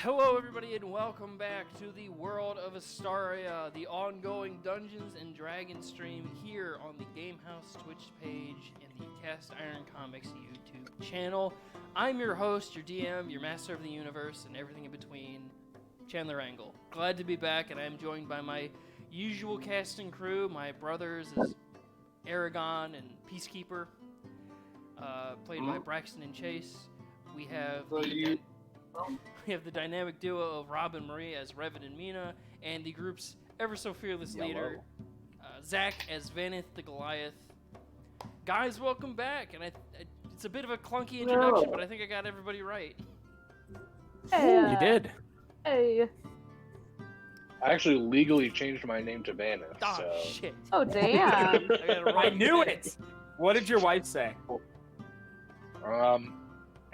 Hello everybody and welcome back to the World of Astaria, the ongoing Dungeons & Dragons stream here on the Gamehouse Twitch page and the Cast Iron Comics YouTube channel. I'm your host, your DM, your master of the universe, and everything in between, Chandler Angle. Glad to be back, and I'm joined by my usual casting crew. My brothers is Aragon and Peacekeeper, played by Braxton and Chase. We have the dynamic duo of Rob and Marie as Revan and Mina, and the group's ever so fearless leader, Zach as Vanith the Goliath. Guys, welcome back, and it's a bit of a clunky introduction, but I think I got everybody right. Hey, you did. Hey. I actually legally changed my name to Vanith. Oh, so. shit. Oh, damn. I knew it! What did your wife say?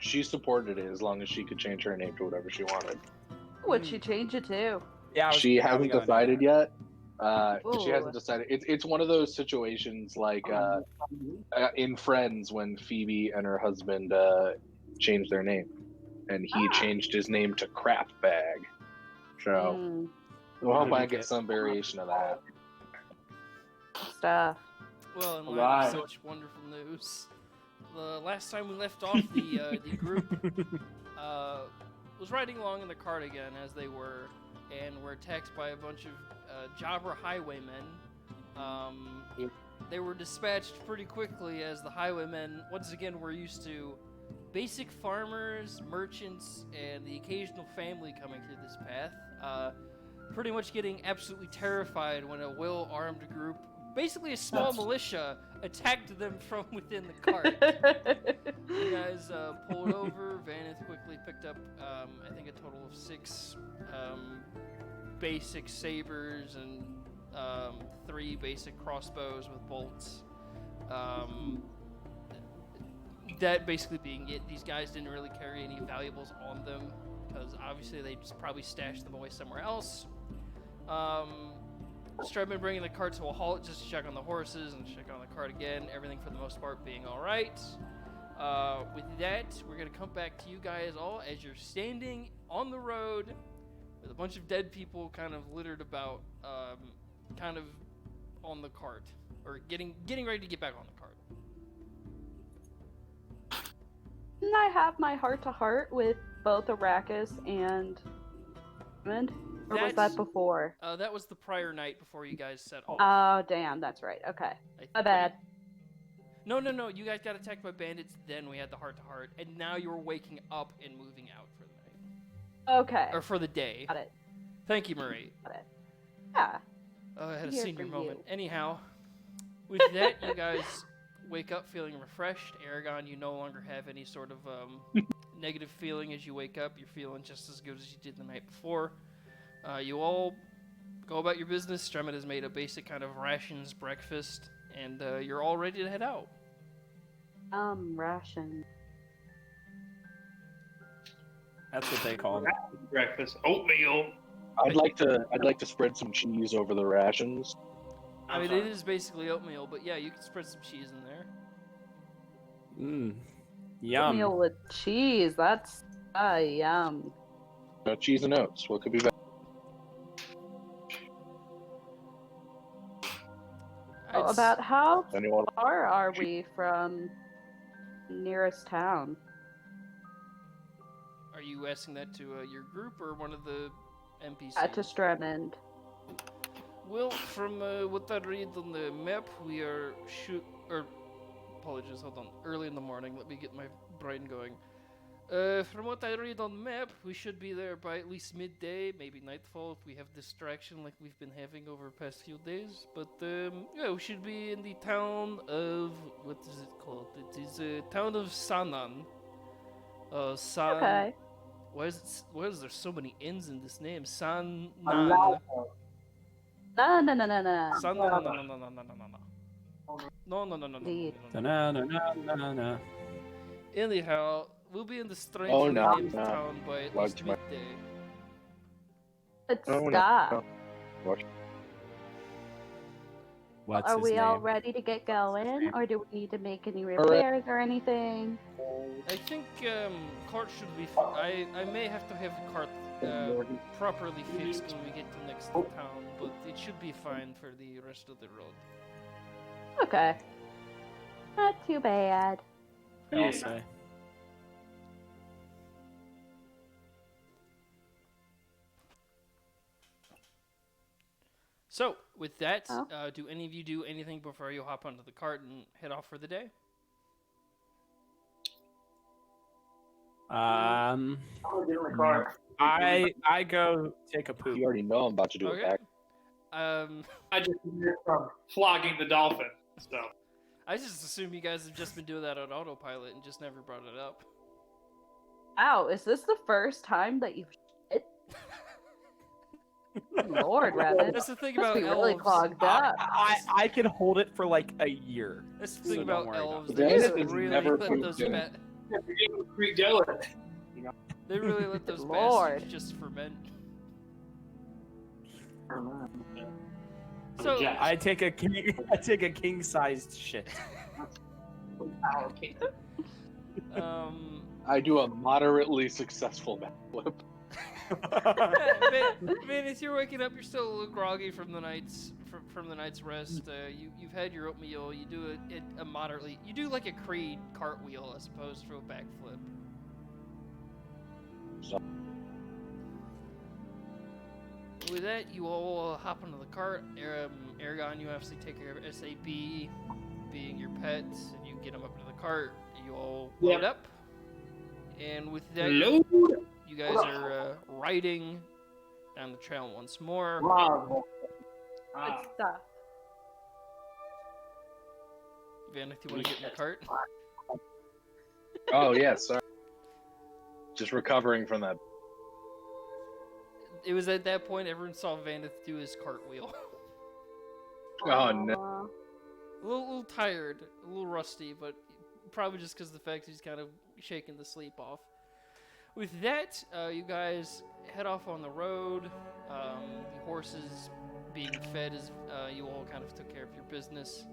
She supported it as long as she could change her name to whatever she wanted. What'd she change it to? Yeah, She hasn't decided yet. She Ooh. hasn't decided. It's one of those situations like in Friends when Phoebe and her husband changed their name, and he changed his name to Crap Bag. So we'll hope I get some variation of that. Stuff. Well, in light of such wonderful news, the last time we left off, the group was riding along in the cart again, as they were, and were attacked by a bunch of jobber highwaymen. They were dispatched pretty quickly, as the highwaymen, once again, were used to basic farmers, merchants, and the occasional family coming through this path, pretty much getting absolutely terrified when a well-armed group, basically a small militia, attacked them from within the cart. You guys pulled over. Vanith quickly picked up, I think, a total of 6 basic sabers and 3 basic crossbows with bolts. That basically being it. These guys didn't really carry any valuables on them because obviously they just probably stashed them away somewhere else. Strebman bringing the cart to a halt just to check on the horses and check on the cart again. Everything for the most part being all right. With that, we're going to come back to you guys all as you're standing on the road with a bunch of dead people kind of littered about, kind of on the cart, or getting ready to get back on the cart. Didn't I have my heart-to-heart with both Arrakis and Raymond? Or was that before? That was the prior night before you guys set off. Oh, damn, that's right. Okay. My bad. No. You guys got attacked by bandits, then we had the heart-to-heart, and now you're waking up and moving out for the night. Okay. Or for the day. Got it. Thank you, Marie. Got it. Yeah. I had a Here senior for moment. you. Anyhow, with that, you guys wake up feeling refreshed. Aragon, you no longer have any sort of negative feeling as you wake up. You're feeling just as good as you did the night before. You all go about your business. Stremmett has made a basic kind of rations breakfast, and you're all ready to head out. Ration. That's what they call it. Breakfast oatmeal. I'd like to spread some cheese over the rations. I mean, it is basically oatmeal, but yeah, you can spread some cheese in there. Yum. Oatmeal with cheese. That's yum. Cheese and oats. What could be better? About how Anyone? far are we from nearest town? Are you asking that to your group or one of the NPCs? To Stremmond. Well, from what I read on the map, we are apologies, hold on. Early in the morning, let me get my brain going. From what I read on the map, we should be there by at least midday, maybe nightfall if we have distraction like we've been having over the past few days. But yeah, we should be in the town of, what is it called? It is the town of Sanan. Okay. Why is there so many N's in this name? Sanan. No. No. Anyhow, we'll be in the strange named town by at least midday. Let's stop. What's Are his we name? all ready to get going, or do we need to make any repairs or anything? I think cart should be fine. I may have to have the cart properly fixed when we get to next town, but it should be fine for the rest of the road. Okay. Not too bad. I'll say. So, with that, Oh. do any of you do anything before you hop onto the cart and head off for the day? I go take a poop. You already know I'm about to do Okay. it back. I just hear from flogging the dolphin. So I just assume you guys have just been doing that on autopilot and just never brought it up. Ow, is this the first time that you've shit? Lord, Rabbit. That's the thing Must about be really elves. clogged up. I can hold it for like a year. That's the So thing don't about worry about elves. it. They Dennis just has really never let pooped those dinner. They really let those Lord. bastards just ferment. So I take a king sized shit. I do a moderately successful backflip. Man, if you're waking up, you're still a little groggy from the night's rest. You've had your oatmeal. You do a moderately. You do like a Creed cartwheel as opposed to a backflip. With that, you all hop onto the cart. Aragon, you obviously take care of SAB, being your pet, and you get him up into the cart. You all load up, and with that, you guys are riding down the trail once more. Good stuff. Van, if you want to get in the cart. Oh yeah, sorry. Just recovering from that. It was at that point everyone saw Vanith do his cartwheel. Oh no. Aw. A little tired, a little rusty, but probably just because of the fact he's kind of shaking the sleep off. With that, you guys head off on the road. The horses being fed as you all kind of took care of your business.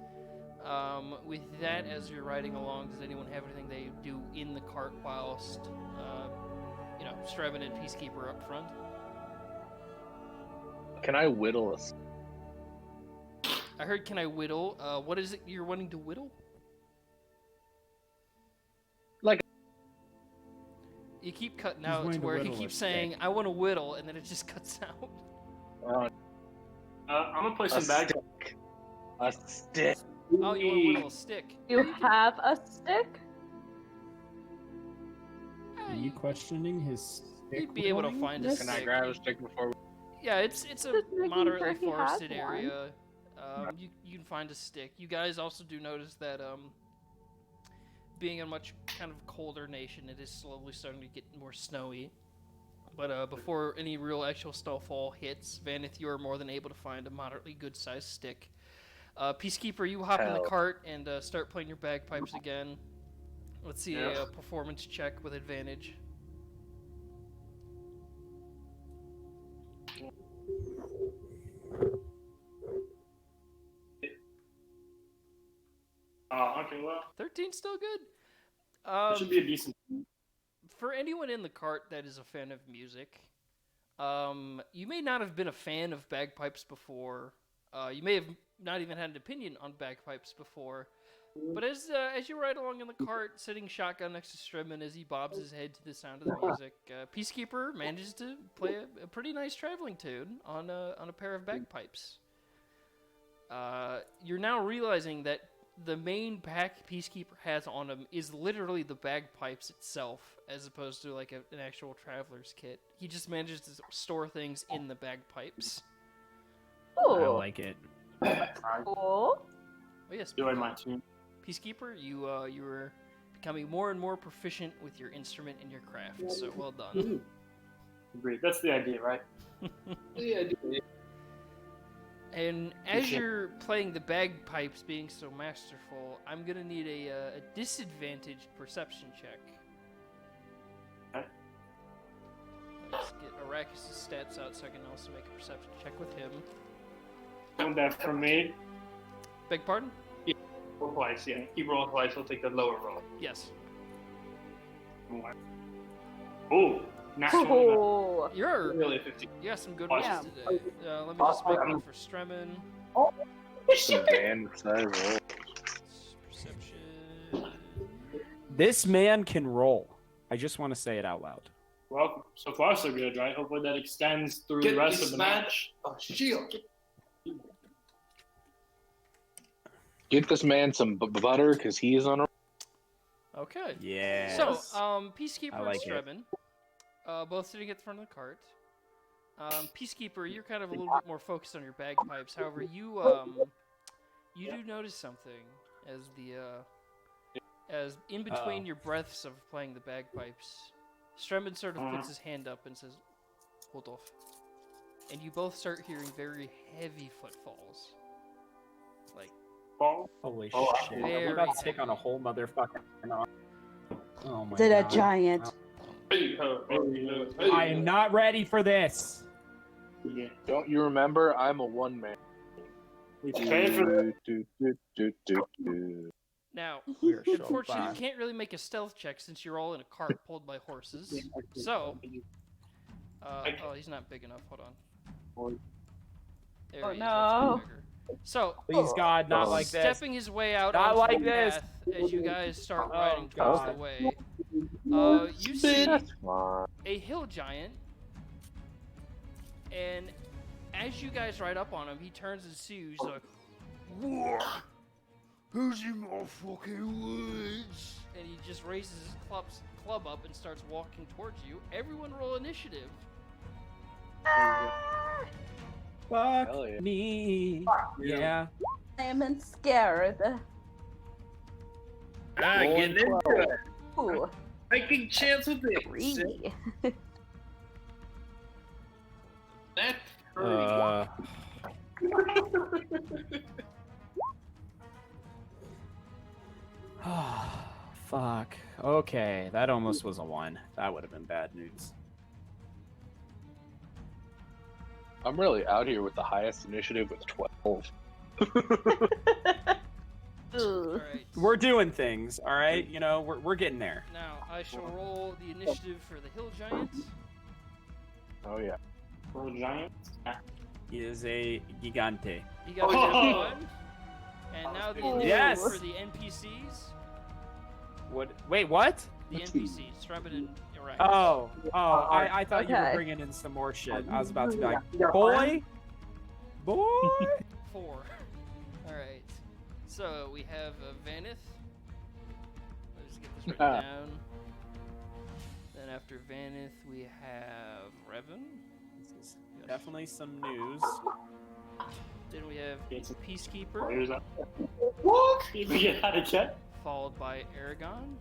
With that, as you're riding along, does anyone have anything they do in the cart whilst, Strevin and Peacekeeper up front? Can I whittle us? I heard, can I whittle? What is it you're wanting to whittle? Like- You keep cutting He's out to wanting to where he whittle keeps a saying, I want to whittle, and then it just cuts out. I'm gonna play A some bags. stick. A stick. Oh, you want to whittle a stick. You have a stick? Are you questioning his? You'd be able to find a Can I stick. grab a stick before we... Yeah, it's a Just making moderately sure he has forested one. area. You can find a stick. You guys also do notice that being a much kind of colder nation, it is slowly starting to get more snowy. But before any real actual snowfall hits, Vanith, you are more than able to find a moderately good-sized stick. Peacekeeper, you hop in the Hell. cart and start playing your bagpipes again. Let's see a performance check with advantage. Okay, well, 13's still good. it should be a decent. For anyone in the cart that is a fan of music, you may not have been a fan of bagpipes before. You may have not even had an opinion on bagpipes before. But as you ride along in the cart, sitting shotgun next to Stredman as he bobs his head to the sound of the music, Peacekeeper manages to play a pretty nice traveling tune on a pair of bagpipes. You're now realizing that the main pack Peacekeeper has on him is literally the bagpipes itself, as opposed to like an actual traveler's kit. He just manages to store things in the bagpipes. I Ooh, like it. cool. Oh yes, Doing my tune. Peacekeeper, you were becoming more and more proficient with your instrument and your craft. So well done. Agreed. That's the idea, right? Yeah, And as you're playing the bagpipes, being so masterful, I'm gonna need a disadvantaged perception check. Okay. Let's get Arrakis' stats out so I can also make a perception check with him. One that from me. Beg pardon? Roll twice, yeah. Keep rolling twice, we'll take the lower roll. Yes. Ooh, Natural. Oh. You're Really 50. you got some good Yeah. ones today. Let me just make one for Stremin. Some van size roll. Perception. This man can roll. I just want to say it out loud. Well, so far so good, right? Hopefully that extends through the rest of the match. Oh, shield. Get this man some butter because he is on a. Okay. Yeah. So, Peacekeeper I like and it. Stremin, both sitting at the front of the cart. Peacekeeper, you're kind of a little bit more focused on your bagpipes. However, you do notice something as in between your breaths of playing the bagpipes, Stremin sort of puts his hand up and says, "Hold off," and you both start hearing very heavy footfalls. Like, Holy Oh, shit. very We're about to take heavy. on a whole motherfucking. Oh my Did a god. giant. I am not ready for this. Don't you remember? I'm a one man. We pay for now, We are so unfortunately, you fast. can't really make a stealth check since you're all in a cart pulled by horses. So, oh, he's not big enough. Hold on. There Oh, he is, no. that's bigger. So, Please, God, not Oh. like this. stepping his way out Not onto like the this. path as you guys start Oh, riding towards God. the way, you see That's fine. a hill giant, and as you guys ride up on him, he turns and sees you. He's like, "What? Who's in my fucking woods?" And he just raises his club up and starts walking towards you. Everyone roll initiative. Fuck Hell yeah. me. Yeah. I'm scared. Get into it. Ooh, Taking chance with it. 3. That's Fuck. Okay, that almost was a 1. That would have been bad news. I'm really out here with the highest initiative with 12. Ooh. Alright. We're doing things, all right? You know, we're getting there. Now, I shall roll the initiative for the hill giant. Oh yeah. For a giant. He is a gigante. You got Oh. 1. And now the Ooh. initiative Yes. for the NPCs. What? Wait, what? The NPCs, Stremin and Iraq. Oh, I thought you were Okay. bringing in some more shit. I was about to be like, boy, 4. Alright. So, we have Vanith. Let's get this written down. Then after Vanith, we have Revan. This is definitely some news. Then we have It's a Peacekeeper, Here's that. What? You get out of check? followed by Aragon.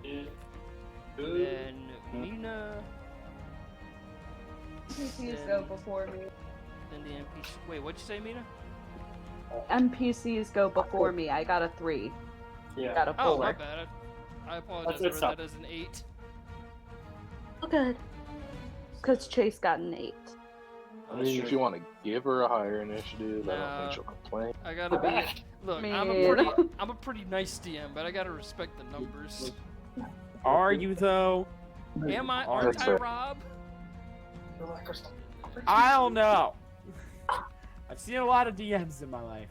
Yeah. Then Mina. NPCs go before me. Then the NPC. Wait, what'd you say, Mina? NPCs go before me. I got a 3. Yeah. Got a Oh, 4. my bad. I apologize. I It's read up. that as an 8. Oh, good. Because Chase got an 8. I mean, if you want to give her a higher initiative, I don't Nah. think she'll complain. I gotta be. Look, I'm a pretty nice DM, but I gotta respect the numbers. Are you though? Am I? That's Aren't I, fair. Rob? I don't know. I've seen a lot of DMs in my life.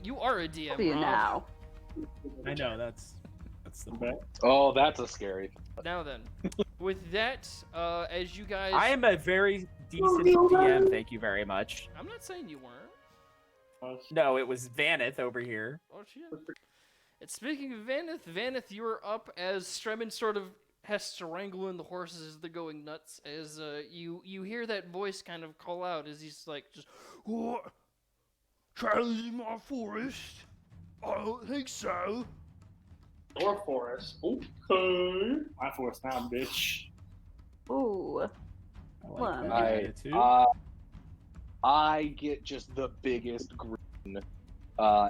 You are a DM, See you Rob. now. I know that's the best. Oh, that's a scary. Now then, with that, as you guys, I am a very decent DM. Thank you very much. I'm not saying you weren't. No, it was Vanith over here. Oh shit. And speaking of Vanith, you are up as Stremin sort of has to wrangle in the horses as they're going nuts. As you hear that voice kind of call out as he's like, just, "What? Charlie's in my forest? I don't think so." Your forest. Okay. My forest now, bitch. Ooh. I Well, like that I, attitude. I get just the biggest grin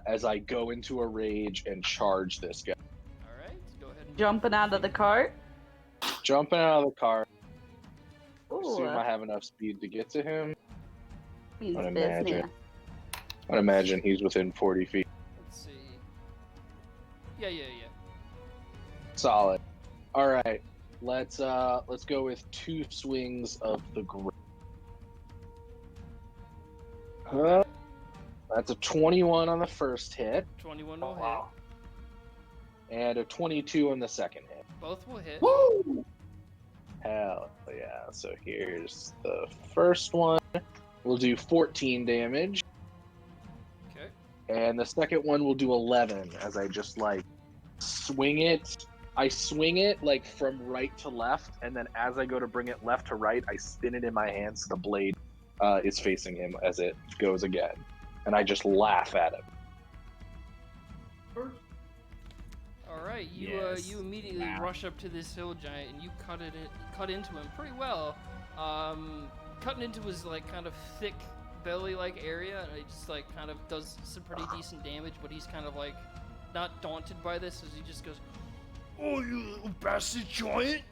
as I go into a rage and charge this guy. All right, go ahead and Jumping out of the cart. Jumping out of the car. Ooh. Assume I have enough speed to get to him. Means I'd imagine. business. I'd imagine he's within 40 feet. Let's see. Yeah. Solid. All right. Let's go with 2 swings of the grip. That's a 21 on the first hit, 21 will wow. and a 22 on the second hit. hit. Both will hit. Woo! Hell yeah. So here's the first one. We'll do 14 damage. Okay. And the second one will do 11 as I just like swing it. I swing it like from right to left, and then as I go to bring it left to right, I spin it in my hand so the blade is facing him as it goes again. And I just laugh at him. All right, you Yes. you immediately Wow. rush up to this hill giant and you cut into him pretty well. Cutting into his like kind of thick belly like area, and it just like kind of does some pretty decent damage. But he's kind of like not daunted by this, as he just goes, "Oh, you little bastard giant!"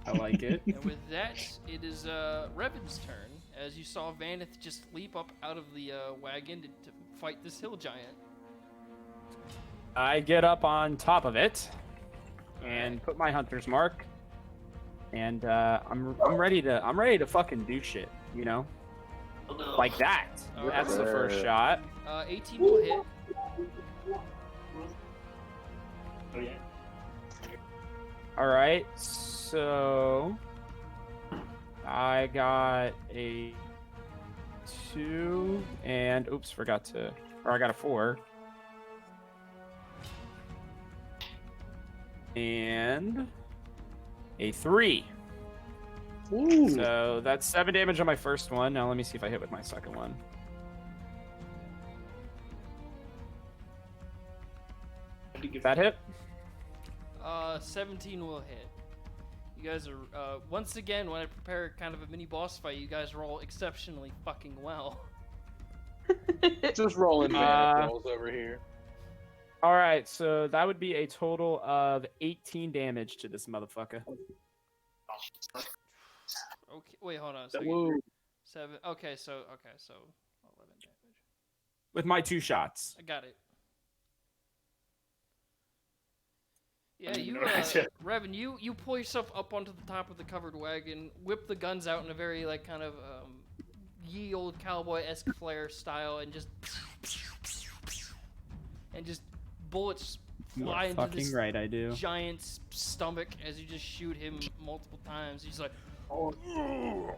I like it. And with that, it is Revan's turn, as you saw Vanith just leap up out of the wagon to fight this hill giant. I get up on top of it and put my hunter's mark, and I'm ready to fucking do shit, you know, like that. All That's right. the first shot. 18 will hit. Oh, yeah. All right, so I got a 2 and oops, I got a 4 and a 3. Ooh. So that's 7 damage on my first one. Now let me see if I hit with my second one. That hit? 17 will hit. You guys are, once again, when I prepare kind of a mini boss fight, you guys roll exceptionally fucking well. Just rolling bad rolls over here. All right, so that would be a total of 18 damage to this motherfucker. Okay, wait, hold on a second. Woo. 7. Okay, so 11 damage. With my 2 shots. I got it. Yeah, I you, know that's it. Revan, you pull yourself up onto the top of the covered wagon, whip the guns out in a very, like, kind of, ye old cowboy-esque flare style, and just bullets You fly are into fucking this right, I do. giant's stomach as you just shoot him multiple times. He's like, Oh. "Oh,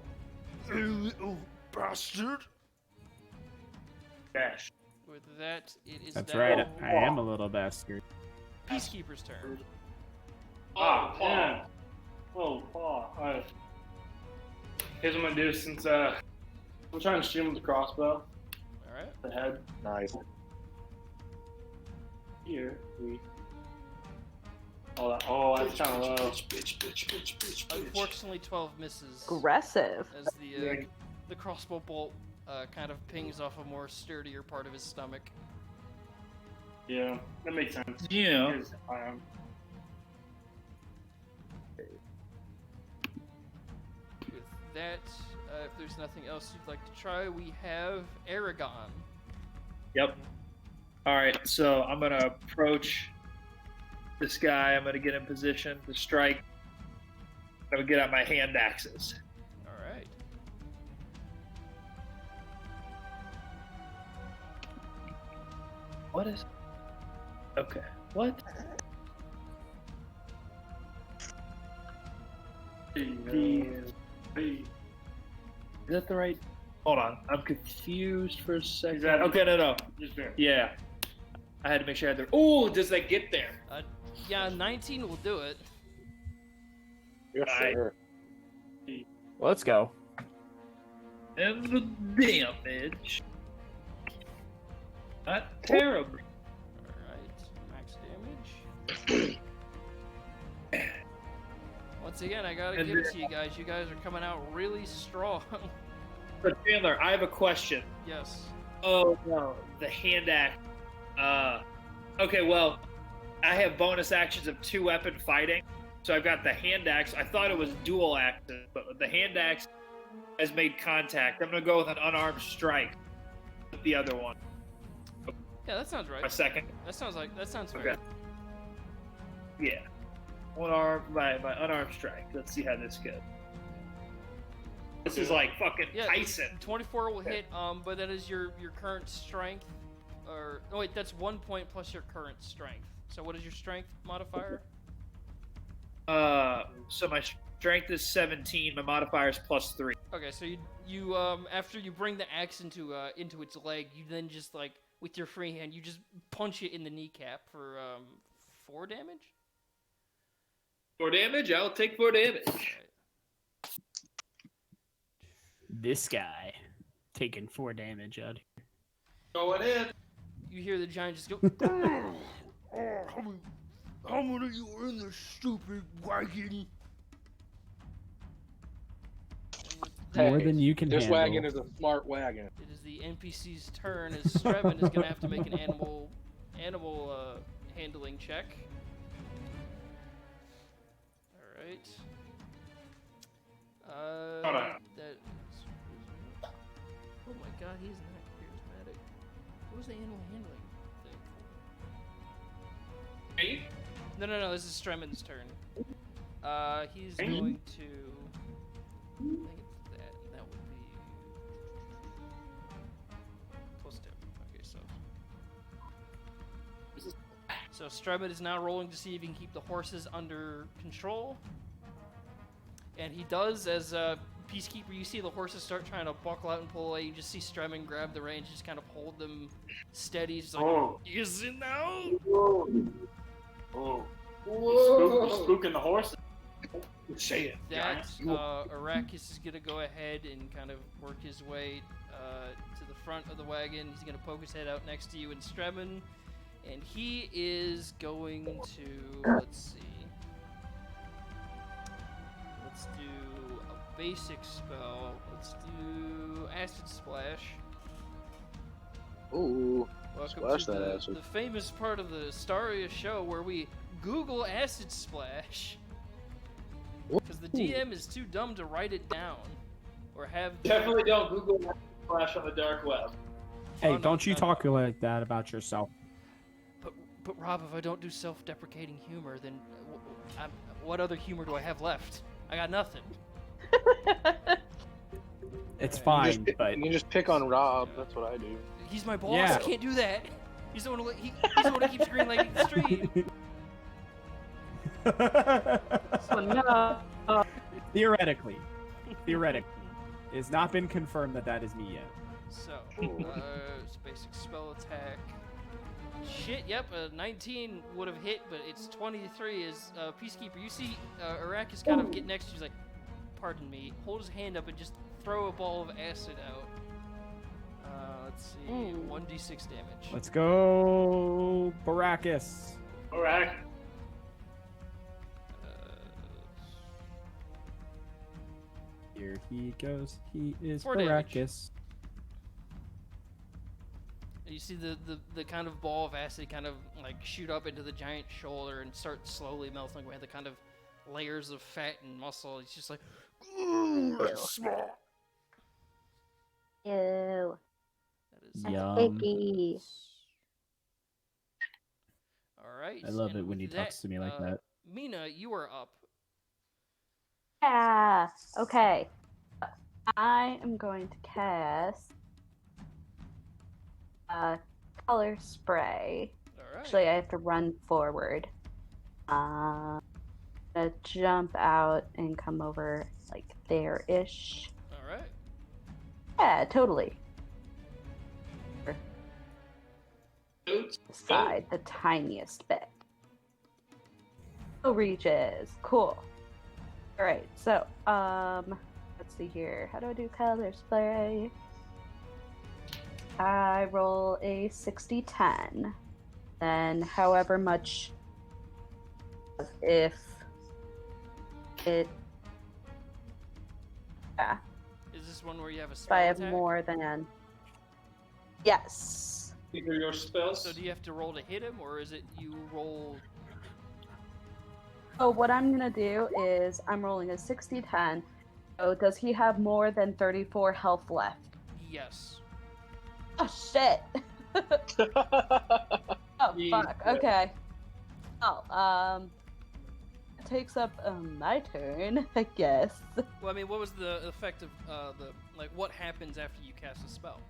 you little bastard!" Dash. With that, it is That's now right, I am a little bastard. Peacekeeper's turn. Ah, man. Oh, Paul. Alright. Here's what I'm gonna do since I'm trying to shoot him with the crossbow. Alright. The head. Nice. Here. Oh, that's kind of low. Unfortunately, 12 misses. Aggressive. As the crossbow bolt kind of pings off a more sturdier part of his stomach. Yeah, that makes sense. Yeah. Because I am. With that, if there's nothing else you'd like to try, we have Aragon. Yep. All right, so I'm gonna approach this guy. I'm gonna get in position to strike. I'm gonna get out my hand axes. Alright. What is? Okay. What? Is that the right? Hold on, I'm confused for a second. Exactly. Okay, no. Just there. Yeah, I had to make sure I had the. Oh, does that get there? Yeah, 19 will do it. Yes, Aye. sir. Let's go. And the damage. Not terrible. Alright, max damage. Once again, I gotta And give it to you guys. You guys are coming out really strong. But Chandler, I have a question. Yes. Oh no, the hand axe. Okay, well, I have bonus actions of 2-weapon fighting, so I've got the hand axe. I thought it was dual axes, but the hand axe has made contact. I'm gonna go with an unarmed strike with the other one. Yeah, that sounds right. My second. That sounds Okay. fair. Yeah. One arm, my unarmed strike. Let's see how this goes. This is like fucking Yeah, Tyson. 24 will hit, but that is your current strength, or oh wait, that's 1 point plus your current strength. So what is your strength modifier? So my strength is 17. My modifier is +3. Okay, so you after you bring the axe into its leg, you then just like with your free hand, you just punch it in the kneecap for 4 damage. 4 damage. I'll take 4 damage. Alright. This guy taking 4 damage out here. Going in. You hear the giant just go. How many of you are in this stupid wagon? More than you can This handle. wagon is a smart wagon. It is the NPC's turn as Strevin is gonna have to make an animal handling check. All right. Hold on. Oh my God, he's not charismatic. What was the animal handling thing? Me? No. This is Stremin's turn. He's going to. I think it's that. That would be +2. Okay, so Stremin is now rolling to see if he can keep the horses under control, and he does. As Peacekeeper, you see the horses start trying to buckle out and pull away. You just see Stremin grab the reins, just kind of hold them steady. He's like, Oh. "Is it now?" Oh. Spooking the horses. Say it. That Arrakis is gonna go ahead and kind of work his way to the front of the wagon. He's gonna poke his head out next to you and Stremin, and he is going to let's see. Let's do a basic spell. Let's do Acid Splash. Ooh. Welcome Splash to that the, acid. the famous part of the Astaria show where we Google Acid Splash. Because the DM is too dumb to write it down. Or have... Definitely don't Google Flash on the dark web. Hey, Oh, no, don't you no. talk like that about yourself. But Rob, if I don't do self-deprecating humor, then what other humor do I have left? I got nothing. It's You fine, just, but you just pick on Rob. That's what I do. He's my boss. Yeah. I can't do that. He's the one who, he's the one who keeps greenlighting the stream. So no. theoretically, it has not been confirmed that that is me yet. So, it's basic spell attack. Shit, yep, 19 would have hit, but it's 23 as Peacekeeper. You see Arrakis kind of get next to you, he's like, pardon me, hold his hand up and just throw a ball of acid out. Let's see, 1d6 damage. Let's go, Baracus. Alright. Here he goes. He is 4 damage. Baracus. You see the kind of ball of acid kind of like shoot up into the giant's shoulder and start slowly melting away the kind of layers of fat and muscle. He's just like, "Ooh, that's small." Ew. That is Yum. Icky. all right. I love and it when he with talks to me like that. Mina, you are up. Yeah. Okay. I am going to cast color spray. All right. Actually, I have to run forward. I'm gonna jump out and come over like there-ish. All right. Yeah, totally. Boots. Side, the tiniest bit. Oh, reaches. Cool. All right. So, let's see here. How do I do color spray? I roll a 60-10. Then, however much, if it, yeah, Is this one where you have a if spell I have attack? more than, yes. These are your spells. So do you have to roll to hit him, or is it you roll? So what I'm gonna do is I'm rolling a 60-10. So does he have more than 34 health left? Yes. Oh shit! Oh, fuck. Okay. Oh, it takes up my turn, I guess. Well, I mean, what was the effect of what happens after you cast a spell?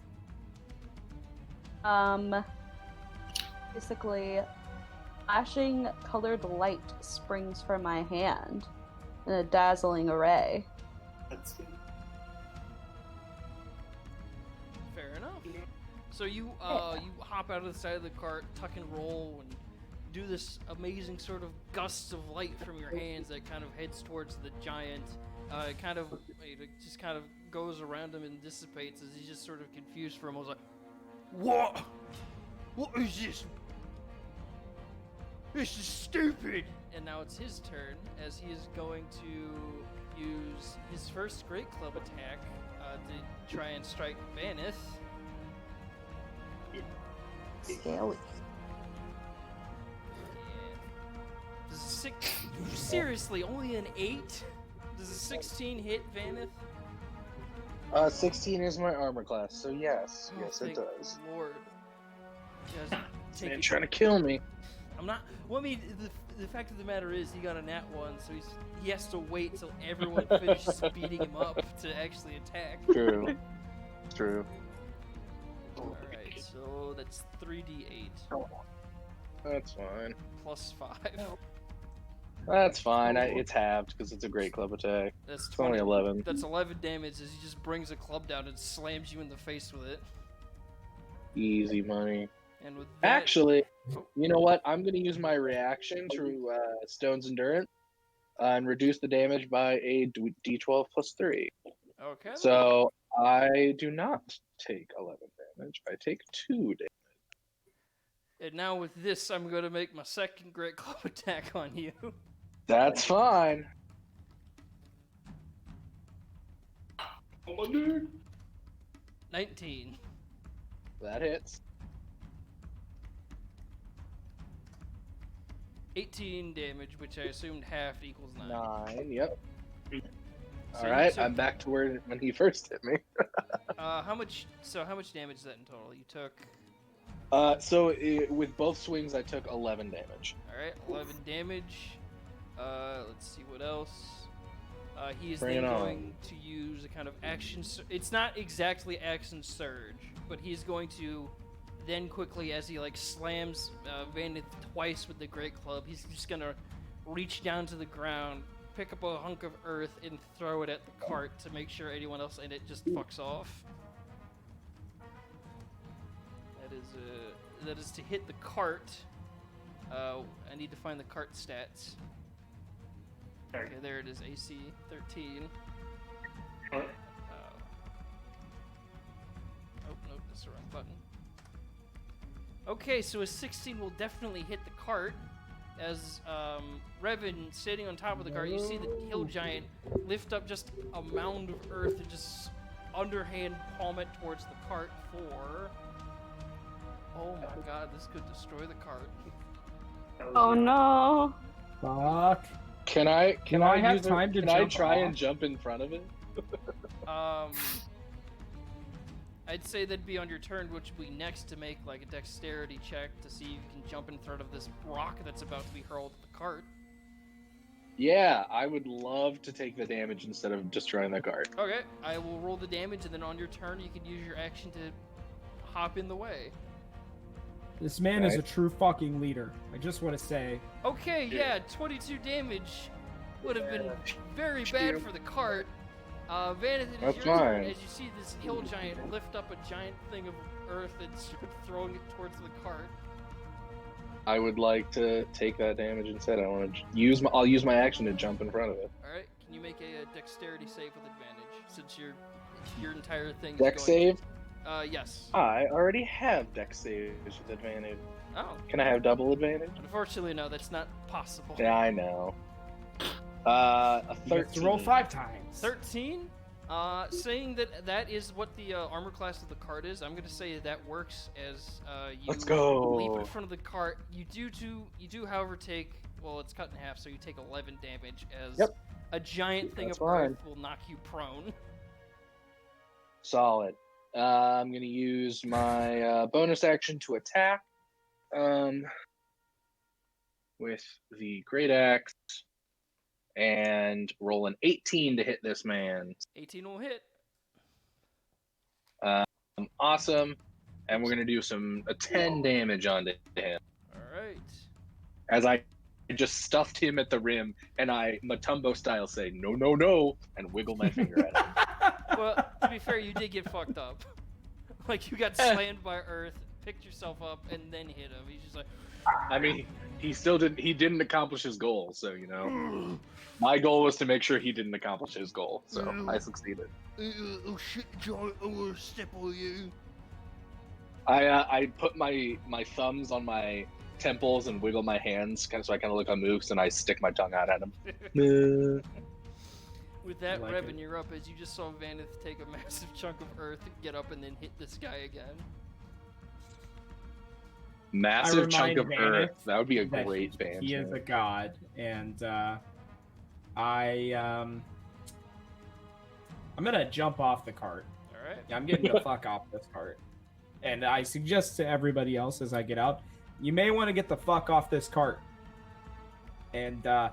Basically, flashing colored light springs from my hand in a dazzling array. That's good. Fair enough. So you you hop out of the side of the cart, tuck and roll, and do this amazing sort of gust of light from your hands that kind of heads towards the giant. It just kind of goes around him and dissipates as he's just sort of confused for a moment. Like, what is this? This is stupid! And now it's his turn, as he is going to use his first Great Club attack to try and strike Vanith. Scaly. Yeah. Seriously, only an 8? Does a 16 hit Vanith? 16 is my armor class, so yes. Oh, Yes, it thank does. Lord. Guys, take Man it. trying to kill me. I'm not. Well, I mean, the fact of the matter is, he got a nat 1, so he has to wait till everyone finishes beating him up to actually attack. True. True. Alright, so that's 3d8 That's fine. plus 5. That's fine. It's halved because it's a great club attack. That's It's only 11. That's 11 damage as he just brings a club down and slams you in the face with it. Easy money. And with that, Actually, you know what? I'm going to use my reaction to Stone's Endurance and reduce the damage by a d12 plus 3. okay. So I do not take 11 damage. I take 2 damage. And now with this, I'm going to make my second great club attack on you. That's fine. Oh my dude. 19. That hits. 18 damage, which I assumed half equals 9. 9, yep. So All you right, took- I'm back to where when he first hit me. How much damage is that in total? You took, With both swings, I took 11 damage. alright, 11 damage. Let's see what else. He is Bring then it on. going to use a kind of action. It's not exactly action surge, but he's going to then quickly, as he like slams Vanith twice with the great club, he's just gonna reach down to the ground, pick up a hunk of earth, and throw it at the cart to make sure anyone else in it just fucks off. That is to hit the cart. I need to find the cart stats. Okay, there it is. AC 13. Alright. Oh, nope, that's the wrong button. Okay, so a 16 will definitely hit the cart. As Revan, sitting on top of the cart, you see the hill giant lift up just a mound of earth and just underhand palm it towards the cart for... Oh my god, this could destroy the cart. Oh no. Fuck. Can I have use time to Can I jump try off? and jump in front of it? I'd say that'd be on your turn, which would be next to make like a dexterity check to see if you can jump in front of this rock that's about to be hurled at the cart. Yeah, I would love to take the damage instead of destroying the cart. Okay, I will roll the damage, and then on your turn, you can use your action to hop in the way. This man is a Right. true fucking leader. I just want to say. Okay, yeah, 22 damage would have been very bad for the cart. Vanith, it is That's your turn fine. as you see this hill giant lift up a giant thing of earth and start throwing it towards the cart. I would like to take that damage instead. I want to use my. I'll use my action to jump in front of it. All right, can you make a dexterity save with advantage since your entire thing is Dex going? save. Yes. I already have dex saves with advantage. Oh, Can I have double advantage? unfortunately, no, that's not possible. Yeah, I know. A You have 13. to roll 5 times. 13. Saying that is what the armor class of the cart is, I'm gonna say that works as you Let's go. leap in front of the cart. You do, however, take it's cut in half, so you take 11 damage as Yep. a giant thing That's of fine. earth will knock you prone. Solid. I'm going to use my bonus action to attack with the great axe and roll an 18 to hit this man. 18 will hit. Awesome. And we're going to do a 10 damage onto him. All right. As I just stuffed him at the rim, and I Matumbo style say, no, no, no, and wiggle my finger at him. Well, to be fair, you did get fucked up. Like, you got slammed by Earth, picked yourself up, and then hit him. He's just like... I mean, he didn't accomplish his goal, so, you know. My goal was to make sure he didn't accomplish his goal, so I succeeded. Oh shit, John, I'm gonna step on you. I put my thumbs on my temples and wiggle my hands so I kind of look unmoved, and I stick my tongue out at him. With that, Like Revan, it. you're up as you just saw Vanith take a massive chunk of Earth, get up, and then hit this guy again. Massive chunk of remind earth. Vanith That would be a that great band. He is a god, and I'm gonna jump off the cart. All right. Yeah, I'm getting the fuck off this cart. And I suggest to everybody else as I get out, you may want to get the fuck off this cart. And I'm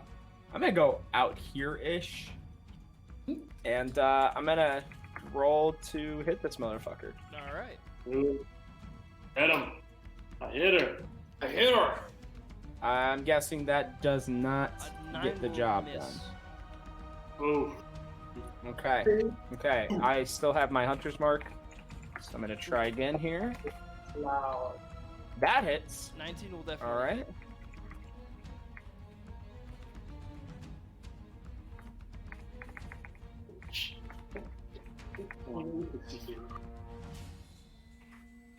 gonna go out here-ish. And I'm gonna roll to hit this motherfucker. All right. Hit him. I hit her. I hit her. I'm guessing that does not A 9 get the will job miss. done. Oh. Okay. Okay. I still have my hunter's mark. So I'm gonna try again here. Wow. That hits. 19 will definitely All right. hit.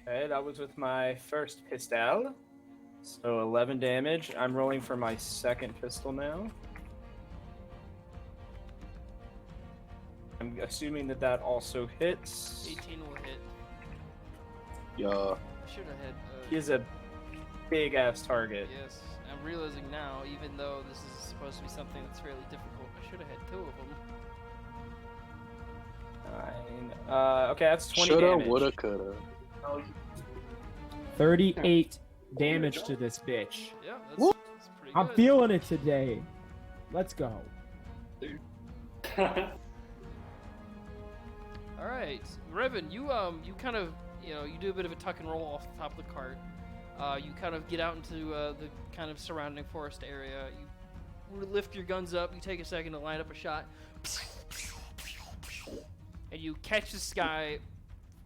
Okay, that was with my first pistol. So 11 damage. I'm rolling for my second pistol now. I'm assuming that that also hits. 18 will hit. Yeah. I should have had. He is a big ass target. Yes, I'm realizing now, even though this is supposed to be something that's fairly difficult, I should have had 2 of them. 9. Okay, that's 20 Shoulda, damage. woulda, coulda. 38 damage to this bitch. Yeah, that's pretty good. I'm feeling it today. Let's go. All right, Revan, you kind of you do a bit of a tuck and roll off the top of the cart. You kind of get out into the kind of surrounding forest area. You lift your guns up. You take a second to line up a shot, and you catch this guy.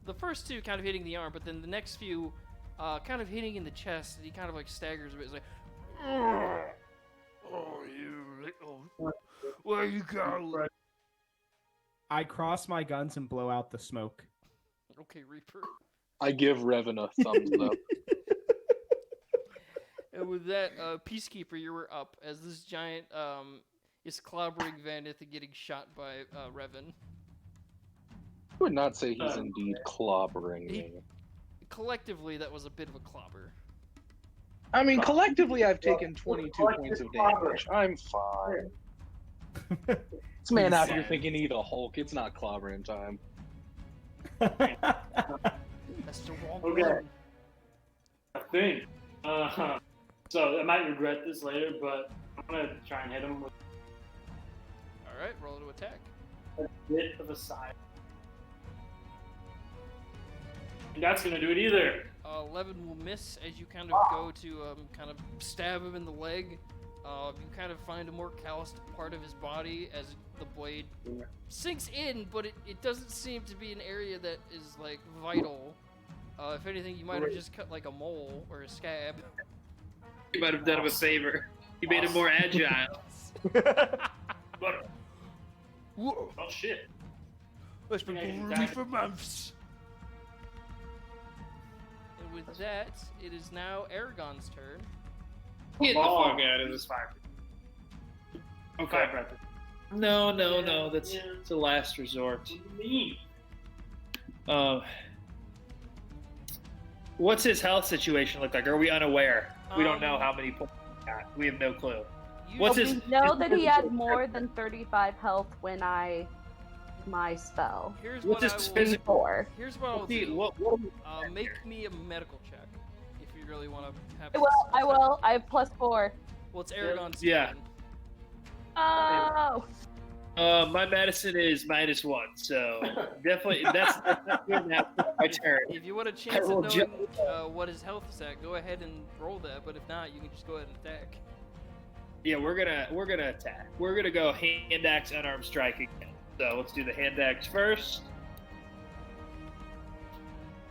The first 2 kind of hitting the arm, but then the next few kind of hitting in the chest. And he kind of like staggers a bit. He's like, "Oh, you little, where you go?" I cross my guns and blow out the smoke. Okay, Reaper. I give Revan a thumbs up. And with that, Peacekeeper, you were up as this giant is clobbering Vanith and getting shot by Revan. I would not say he's indeed clobbering me. Collectively, that was a bit of a clobber. I mean, collectively, I've taken 22 points of damage. I'm fine. This man out here thinking he's a Hulk. It's not clobbering time. That's the wrong Okay. one. I think. So I might regret this later, but I'm gonna try and hit him with All right, roll to attack. a bit of a side. And that's gonna do it either. 11 will miss as you kind of go to kind of stab him in the leg. You kind of find a more calloused part of his body as the blade sinks in, but it doesn't seem to be an area that is like vital. If anything, you might have just cut like a mole or a scab. You might have done him a favor. You made him more agile. But Whoa, oh shit! that's been going for months. And with that, it is now Aragon's turn. Get the Oh. fuck out of this fire. Okay. No. That's the last resort. What's his health situation look like? Are we unaware? We don't know how many points he got. We have no clue. You What's We his- know that he had more than 35 health when I my spell. Here's What's what I his will. physical? Four. Here's what I'll See, do. what Make me a medical check if you really want to have. I will. I will. I have +4. Well, it's Aragon's Yeah. turn. Oh. my medicine is -1, so definitely that's not good enough for my turn. If you want a chance will of knowing what his health is at, go ahead and roll that. But if not, you can just go ahead and attack. Yeah, we're gonna attack. We're gonna go hand axe, unarmed strike again. So let's do the hand axe first.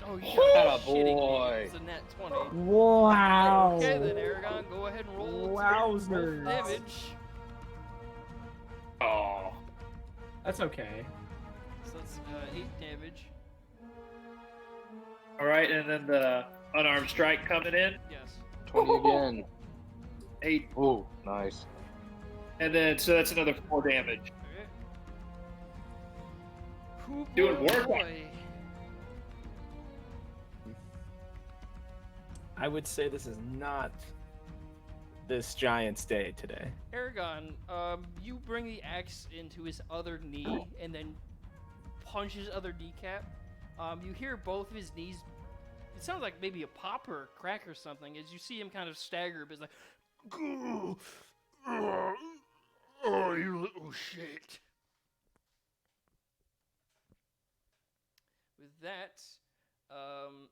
Oh, you Woo! got Atta shitting boy. me. It's a net 20. Wow. Okay then, Aragon, go ahead and roll Wowzers. damage. Oh, That's okay. So that's 8 damage. all right, and then the unarmed strike coming in, Yes. 20 again. 8, Oh, nice. and then so that's another 4 damage. Okay. Doing work. Boy. I would say this is not this giant's day today. Aragon, you bring the axe into his other knee and then punch his other kneecap. You hear both of his knees. It sounds like maybe a pop or a crack or something as you see him kind of stagger, but it's like, oh, you little shit. With that,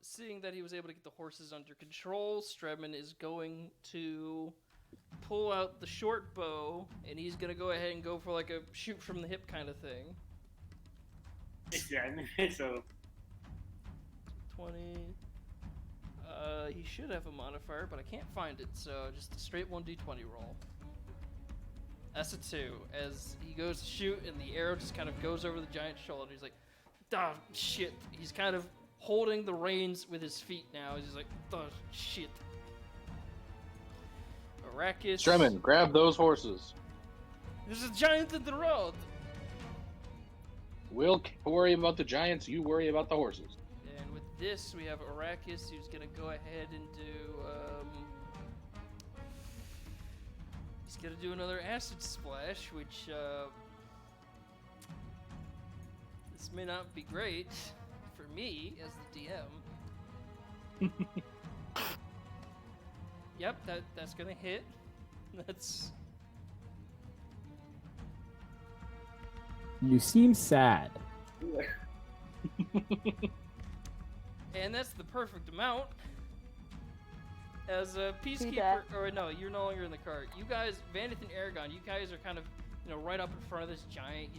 seeing that he was able to get the horses under control, Stredman is going to pull out the short bow, and he's going to go ahead and go for like a shoot from the hip kind of thing. Yeah, so 20. He should have a modifier, but I can't find it, so just a straight 1d20 roll. That's a 2. As he goes to shoot, and the arrow just kind of goes over the giant's shoulder. He's like, oh, shit. He's kind of holding the reins with his feet now. He's like, oh, shit. Arrakis. Stremin, grab those horses. There's a giant in the road. We'll worry about the giants, you worry about the horses. And with this, we have Arrakis, who's going to go ahead and do, he's going to do another acid splash, which, this may not be great for me as the DM. Yep, that's going to hit. That's... You seem sad. And that's the perfect amount. As a See peacekeeper, that? or no, you're no longer in the cart. You guys, Vanith and Aragon, you guys are kind of, right up in front of this giant.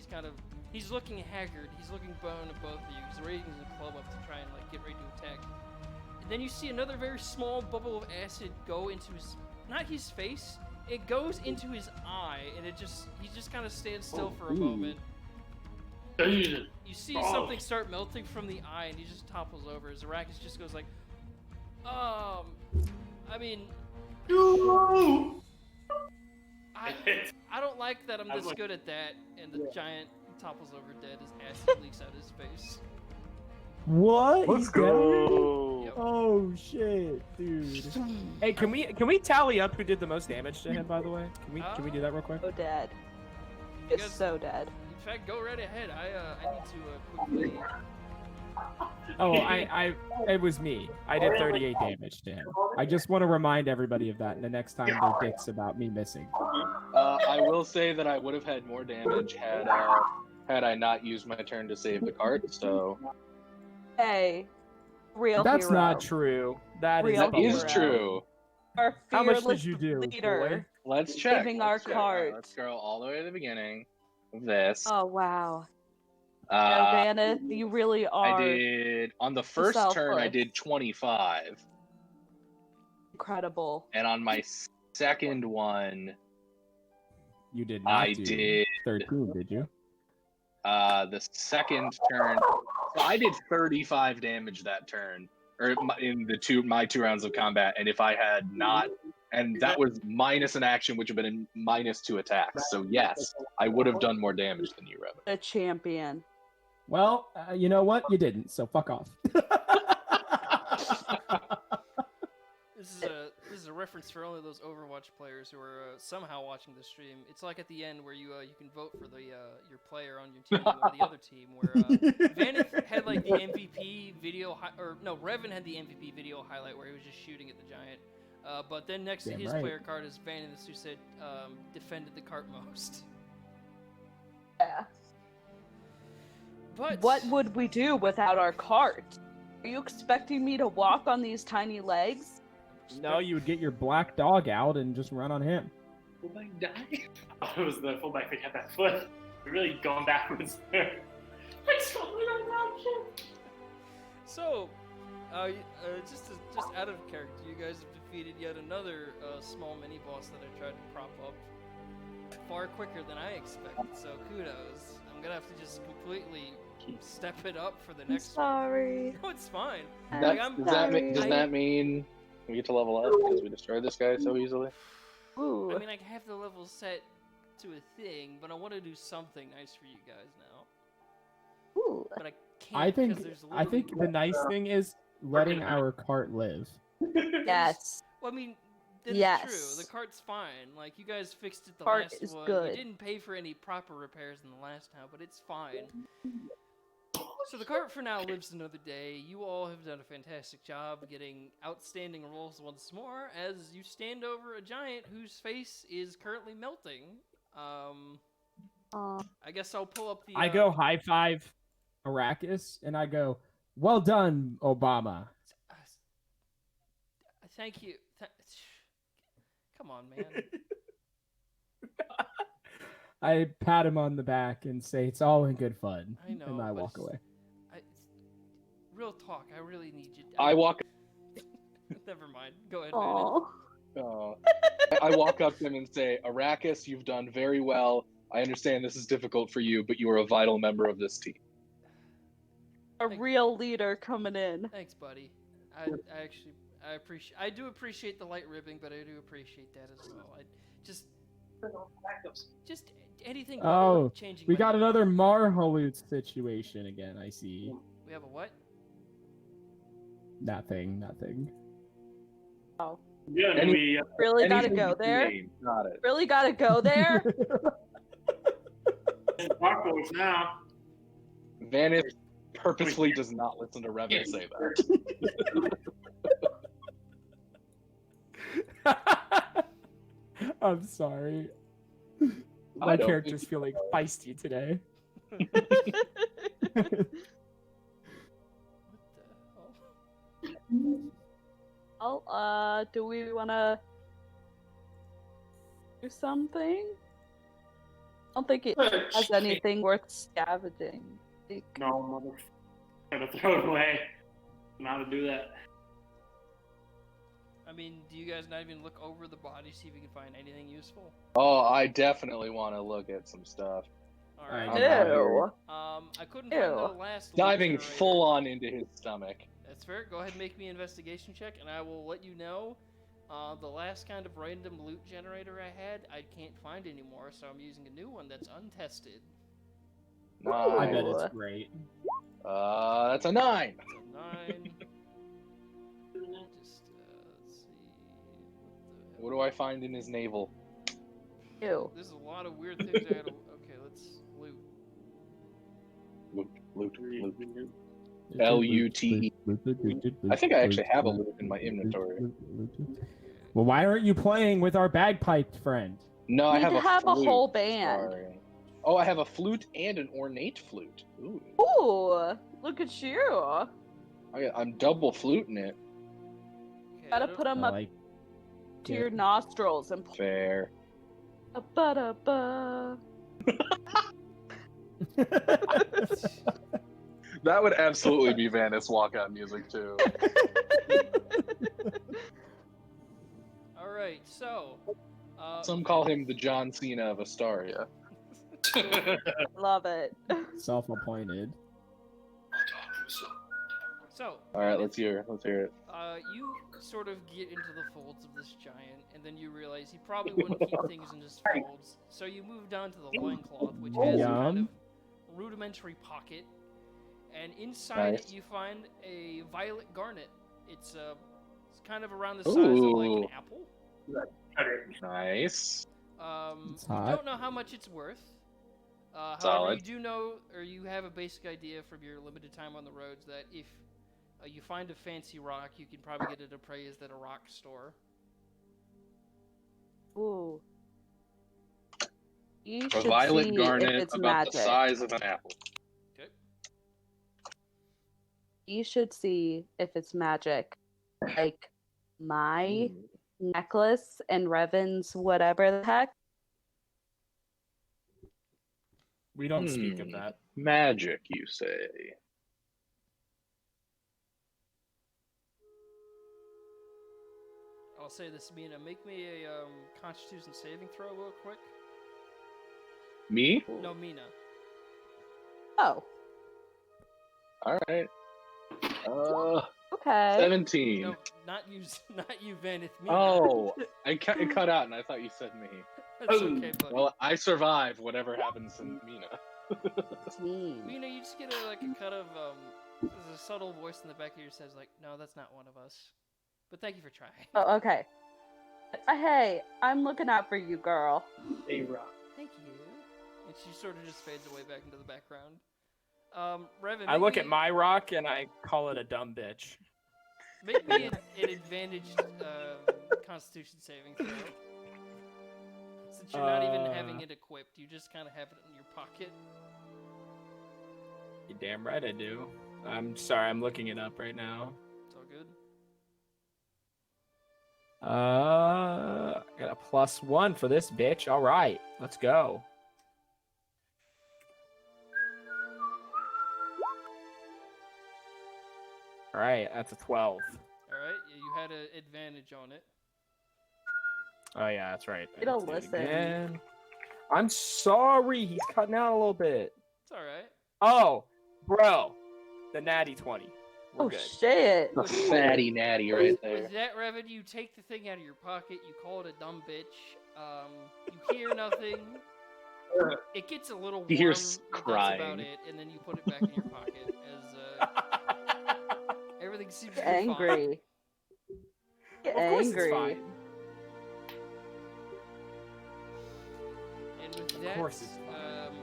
He's looking haggard. He's looking bone at both of you. He's raising his club up to try and get ready to attack. And then you see another very small bubble of acid go into not his face. It goes into his eye, and he just kind of stands still for a moment. You see something start melting from the eye, and he just topples over. As Arrakis just goes like, I mean, I don't like that I'm this good at that. And the giant topples over dead as acid leaks out his face. What? Let's He's go. Yep. Oh shit, dude. Hey, can we tally up who did the most damage to him? By the way, can we do that real quick? So dead. You It's guys- so dead. In fact, go right ahead. I need to quickly. Oh, it was me. I did 38 damage to him. I just want to remind everybody of that, and the next time they're dicks about me missing. I will say that I would have had more damage had I not used my turn to save the cart, so... Hey, real That's hero. not true. That is Real That is hero. true. Our How much fearless did you do, leader. Let's check. Saving our Let's check. cart. Let's go all the way to the beginning of this. Oh wow. Uh, Vanna, you really are I did on the first turn. I selfless. did 25, incredible. and on my second one, You did not I do did 13, did you? the second turn. So I did 35 damage that turn, or in my two rounds of combat. And if I had not, and that was minus an action, which would have been minus 2 attacks. So yes, I would have done more damage than you, Revan. The champion. Well, you know what? You didn't, so fuck off. This is a reference for only those Overwatch players who are somehow watching the stream. It's like at the end where you can vote for the your player on your team or the other team. Where Vanith had like the MVP video, Revan had the MVP video highlight where he was just shooting at the giant. But then next to his player card is Vanith, who said defended the cart most. Yeah. But What would we do without our cart? Are you expecting me to walk on these tiny legs? No, you would get your black dog out and just run on him. Fullback die? Oh, it was the fullback that had that foot. We're really going backwards there. So, just out of character, you guys have defeated yet another small mini boss that I tried to prop up far quicker than I expected. So kudos. I'm gonna have to just completely step it up for the next. Sorry. No, it's fine. Does that mean we get to level up because we destroyed this guy so easily? Ooh. I mean, I have the levels set to a thing, but I want to do something nice for you guys now. Ooh. But I can't. I think 'cause there's I think literally- the nice thing is letting our cart live. Yes. Well, I mean, that's Yes. true. The cart's fine. Like, you guys fixed it the Cart last is one. good. You didn't pay for any proper repairs in the last time, but it's fine. So the cart for now lives another day. You all have done a fantastic job getting outstanding rolls once more as you stand over a giant whose face is currently melting. I guess I'll pull up the... I go high five Arrakis and I go, well done, Obama. Thank you. Come on, man. I pat him on the back and say it's all in good fun. I know, And I but walk it's- away. Real talk, I really need you. I walk. Never mind. Go ahead, man. Oh. I walk up to him and say, Arrakis, you've done very well. I understand this is difficult for you, but you are a vital member of this team. A real leader coming in. Thanks, buddy. I do appreciate the light ribbing, but I do appreciate that as well. Just anything. Oh, changing. we my got name. another Marhalut situation again, I see. We have a what? Nothing. Yeah, and we Really gotta Anything go with there? name, got it. Really gotta go there? Sparkles now. Vanith purposely does not listen to Revan say that. I'm sorry. I My don't character's feeling feisty today. What the hell? Oh, do we wanna do something? I don't think it has anything worth scavenging. No, mother. Gotta throw it away. Not to do that. I mean, do you guys not even look over the body, see if you can find anything useful? Oh, I definitely want to look at some stuff. All right. I'm Ew. I couldn't find the Ew. last. loot Diving generator. full on into his stomach. That's fair. Go ahead and make me an investigation check, and I will let you know. The last kind of random loot generator I had, I can't find anymore, so I'm using a new one that's untested. I Nice. bet it's great. That's a 9. It's a 9. Just let's see. What do I find in his navel? Ew. There's a lot of weird things I had to... Okay, let's loot. Loot. L-U-T-E. I think I actually have a loot in my inventory. Well, why aren't you playing with our bagpipe friend? No, I Need have to a have a flute. whole band. Sorry. Oh, I have a flute and an ornate flute. Ooh. Ooh, look at you. I'm double fluting it. Okay, Gotta I don't- put them I up like to your nostrils and Fair. ba-da-ba. That would absolutely be Vanith's walkout music too. All right, so. Some call him the John Cena of Astaria. Love it. self-appointed. So. All right, let's hear it. You sort of get into the folds of this giant, and then you realize he probably wouldn't keep things in his folds. So you move down to the loincloth, which has a kind of rudimentary pocket, and inside Nice. it you find a violet garnet. It's kind of around the size of like Ooh. an apple. Nice. It's You hot. don't know how much it's worth. However, Solid. you do know, or you have a basic idea from your limited time on the roads that if you find a fancy rock, you can probably get it appraised at a rock store. Ooh. You A should violet see garnet if it's about magic. the size of an apple. Okay. You should see if it's magic. Like my necklace and Revan's whatever the heck. We don't speak of that. Magic, you say? I'll say this, Mina. Make me a Constitution saving throw real quick. Me? No, Mina. Oh, All right. okay. 17. No, not you, not you, Vanith. Mina. Oh, it cut out, and I thought you said me. That's okay, buddy. Well, I survive whatever happens in Mina. Team. Mina, you just get a cut of there's a subtle voice in the back of your head like, no, that's not one of us. But thank you for trying. Oh, okay. Hey, I'm looking out for you, girl. A rock. Thank you. And she sort of just fades away back into the background. Revan, I look at my rock and I call it a dumb bitch. Make me an advantaged Constitution saving throw. Since you're not even having it equipped, you just kind of have it in your pocket. You damn right I do. I'm sorry, I'm looking it up right now. It's all good. I got a +1 for this bitch. All right, let's go. All right, that's a 12. All right, you had an advantage on it. Oh yeah, that's right. You don't I have to do listen. it again. I'm sorry, he's cutting out a little bit. It's all right. Oh, bro, the natty 20. We're Oh good. shit. The fatty natty right there. With that, Revan, you take the thing out of your pocket. You call it a dumb bitch. You hear nothing. It gets a little warm. He hears but crying. That's about it, and then you put it back in your pocket as everything seems to be Angry. Get Of course angry. it's fine. And with that, course it's fine.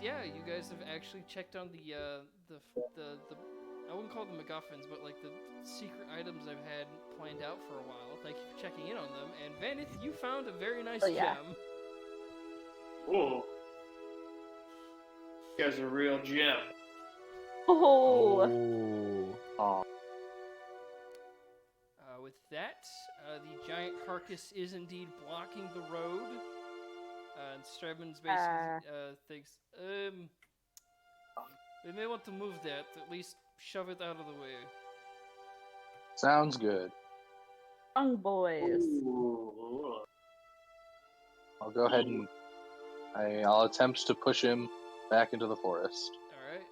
yeah, you guys have actually checked on the I wouldn't call them MacGuffins, but like the secret items I've had planned out for a while. Thank you for checking in on them. And Vanith, you found a very nice Oh, yeah. gem. Ooh. You guys are a real gem. Oh. Oh. With that, the giant carcass is indeed blocking the road. And Strebman's basically thinks, we may want to move that, at least shove it out of the way. Sounds good. Young boys. Ooh. I'll go ahead and I'll attempt to push him back into the forest. Alright,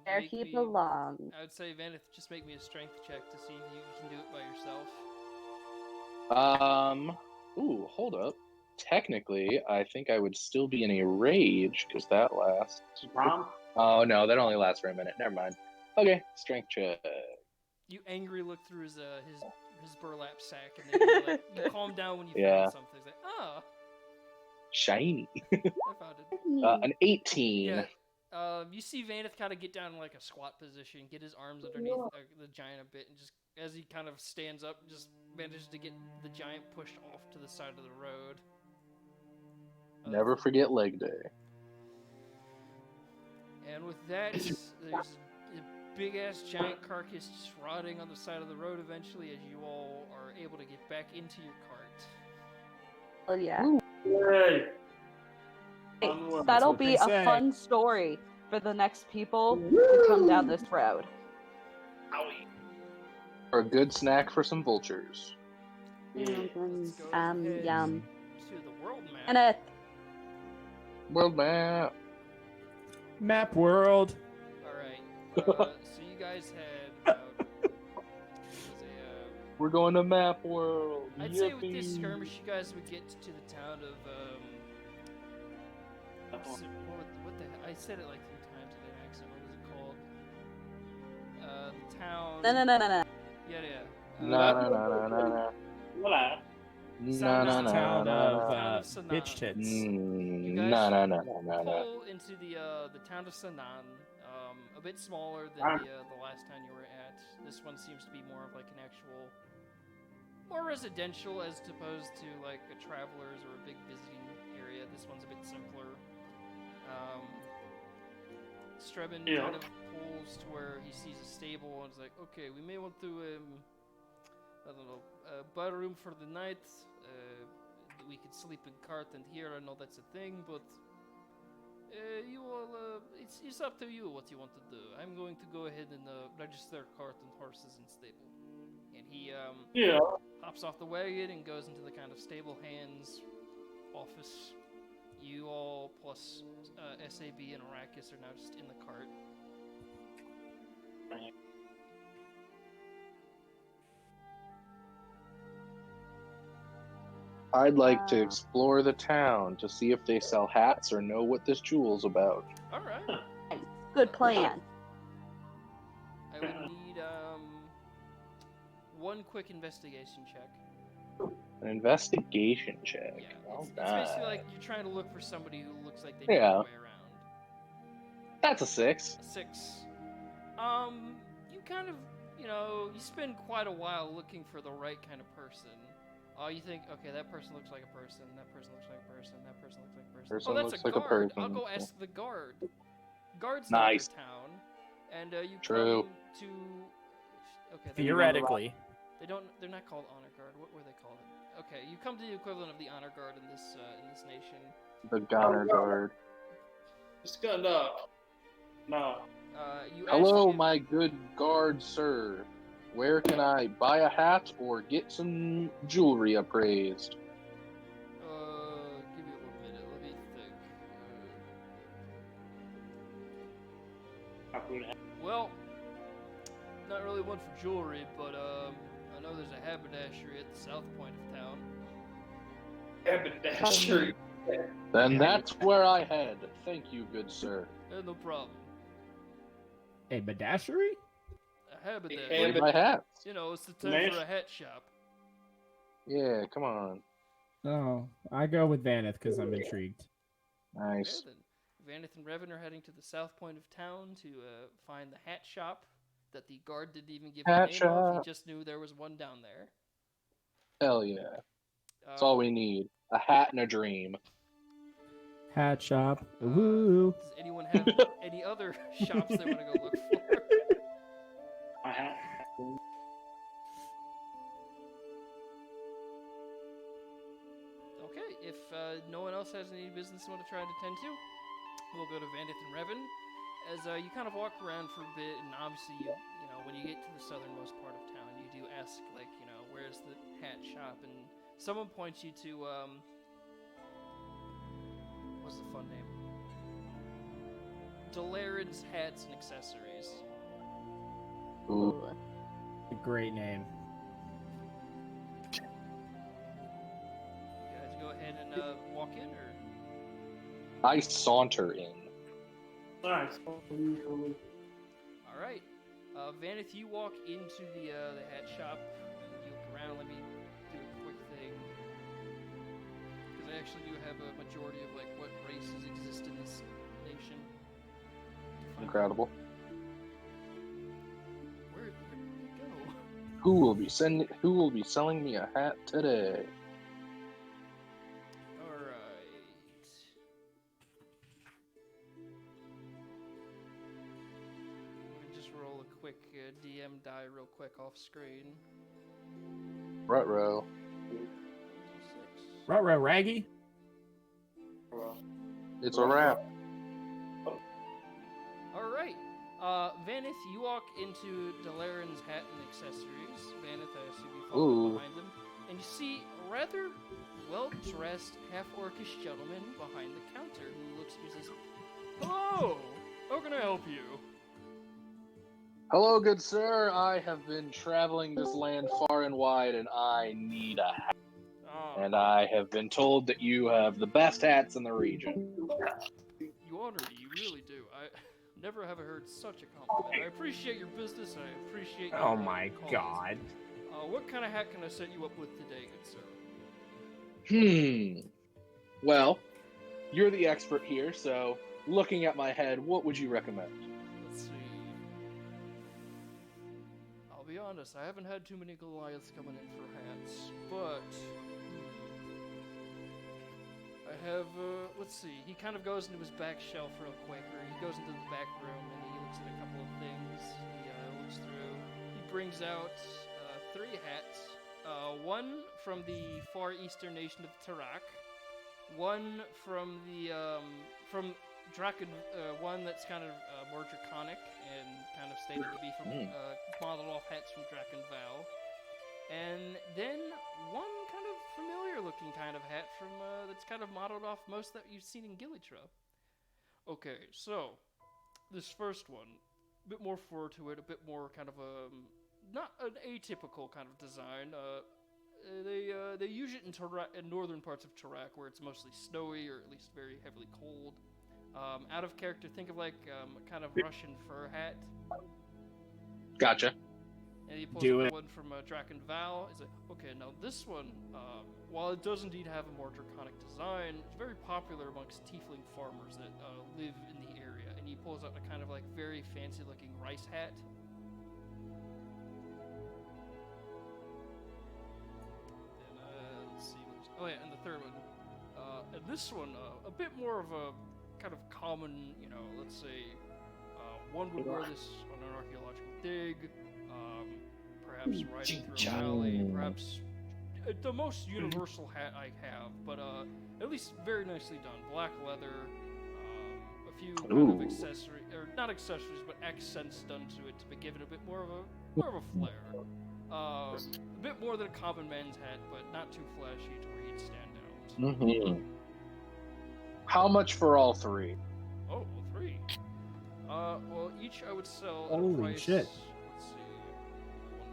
Where make he me- belongs. I would say, Vanith, just make me a strength check to see if you can do it by yourself. Ooh, hold up. Technically, I think I would still be in a rage, because that lasts... Prom? Oh, no, that only lasts for a minute. Never mind. Okay, strength check. You angry look through his burlap sack, and then you, like, you calm down when you Yeah. find something. It's like, oh, Shiny. I found it. An 18. Yeah. You see Vanith kind of get down in like a squat position, get his arms underneath the giant a bit, and just as he kind of stands up, just manages to get the giant pushed off to the side of the road. Never forget leg day. And with that, there's a big ass giant carcass just rotting on the side of the road eventually as you all are able to get back into your cart. Oh yeah. Yay! Hey, Onward. that'll what be they a say. fun story for the next people who come down this road. Owie. Or a good snack for some vultures. Let's go ahead Yum. to the world map. And it. World map. Map world. Alright, so you guys had about, We're going to map world. I'd say with this Yippee. skirmish, you guys would get to the town of, what the hell? I said it like 3 times in an accent. What was it called? The town. No. Yeah. Na na na na na na. Voila. Na na na Town na of na. bitch tits. You guys Na na na na na. pull into the town of Sanan, a bit smaller than the last town you were at. This one seems to be more of like an actual, more residential as opposed to like a travelers or a big visiting area. This one's a bit simpler. Streben kind of pulls to where he sees a stable and is like, okay, we may want to, I don't know, buy a room for the night. We could sleep in cart and here. I know that's a thing, but you all, it's up to you what you want to do. I'm going to go ahead and register cart and horses in stable. And he hops off the wagon and goes into the kind of stable hands office. You all plus SAB and Arrakis are now just in the cart. I'd like to explore the town to see if they sell hats or know what this jewel's about. All right. Good plan. I would need one quick investigation check. An investigation check. Yeah, All it's basically right. like you're trying to look for somebody who looks like they know Yeah. their way around. That's a 6. A 6. You kind of, you spend quite a while looking for the right kind of person. You think, okay, that person looks like a person, that person looks like a person, that person looks like a person. Person Oh, that's looks a like a guard. I'll person. go ask the guard. Guard's Nice. not in town, and you True. come to. Okay. Theoretically. They're not called honor guard. What were they called? Okay, you come to the equivalent of the honor guard in this nation. The Gonner Guard. It's gonna. No. You Hello, actually, my good guard sir. Where can I buy a hat or get some jewelry appraised? Give me 1 minute. Let me think. Well, not really one for jewelry, but I know there's a haberdashery at the south point of town. Haberdashery. Then that's where I head. Thank you, good sir. No problem. A badashery? A haberdashery. Where's my hats? It's the term for a hat shop. Yeah, come on. Oh, I go with Vaneth because I'm intrigued. Nice. Okay, then. Vaneth and Revan are heading to the south point of town to find the hat shop that the guard didn't even give Hat the name of. shop. He just knew there was one down there. Hell yeah. That's all we need. A hat and a dream. Hat shop. Woo. Does anyone have any other shops they want to go look for? I have. Okay, if no one else has any business they want to try and attend to, we'll go to Vandith and Revan. As you kind of walk around for a bit, and obviously when you get to the southernmost part of town, you do ask, where's the hat shop? And someone points you to, what's the fun name? Delarin's Hats and Accessories. Ooh. A great name. You guys go ahead and walk in, or? I saunter in. Nice. Alright. Vanith, you walk into the hat shop, and you look around. Let me do a quick thing. Because I actually do have a majority of, what races exist in this nation. Incredible. Where did it go? Who will be selling me a hat today? Alright. Let me just roll a quick DM die real quick off screen. Ruh-roh. 6. Ruh-roh, Raggy. It's a wrap. Alright. Vanith, you walk into Delarin's Hat and Accessories. Vanith, I assume you follow Ooh. behind them. And you see a rather well-dressed, half-orcish gentleman behind the counter who looks at you and says, "Hello! How can I help you?" Hello, good sir. I have been traveling this land far and wide, and I need a hat. And I have been told that you have the best hats in the region. You honor me, you really do. I never have I heard such a compliment. I appreciate your business, and I appreciate you Oh my calling us. god. What kind of hat can I set you up with today, good sir? Well, you're the expert here, so looking at my head, what would you recommend? Let's see. I'll be honest, I haven't had too many Goliaths coming in for hats, but I have, let's see. He kind of goes into his back shelf real quick, or he goes into the back room and he looks at a couple of things. He looks through. He brings out 3 hats. One from the far eastern nation of Tarak. One from the from Draken, one that's kind of more draconic and kind of stated to be from modeled off hats from Draken Val, and then one kind of familiar-looking kind of hat from that's kind of modeled off most that you've seen in Gillytra. Okay, so this first one, a bit more fur to it, a bit more kind of not an atypical kind of design. They use it in northern parts of Tarak, where it's mostly snowy or at least very heavily cold. Out of character, think of like a kind of Russian fur hat. Gotcha. And he pulls up the one from Draken Val. He's like, okay, now this one, while it does indeed have a more draconic design, it's very popular amongst tiefling farmers that live in the area. And he pulls out a kind of like very fancy-looking rice hat. Oh yeah, and the third one. And this one, a bit more of a kind of common, let's say, one would wear this on an archaeological dig, perhaps riding through a valley, perhaps the most universal hat I have, but at least very nicely done. Black leather, a few kind of accessories, or not accessories, but accents done to it to give it a bit more of a flair. A bit more than a common man's hat, but not too flashy to where he'd stand out. How much for all 3? Oh, all 3. Well, each I would sell at a Holy price. shit. Let's see.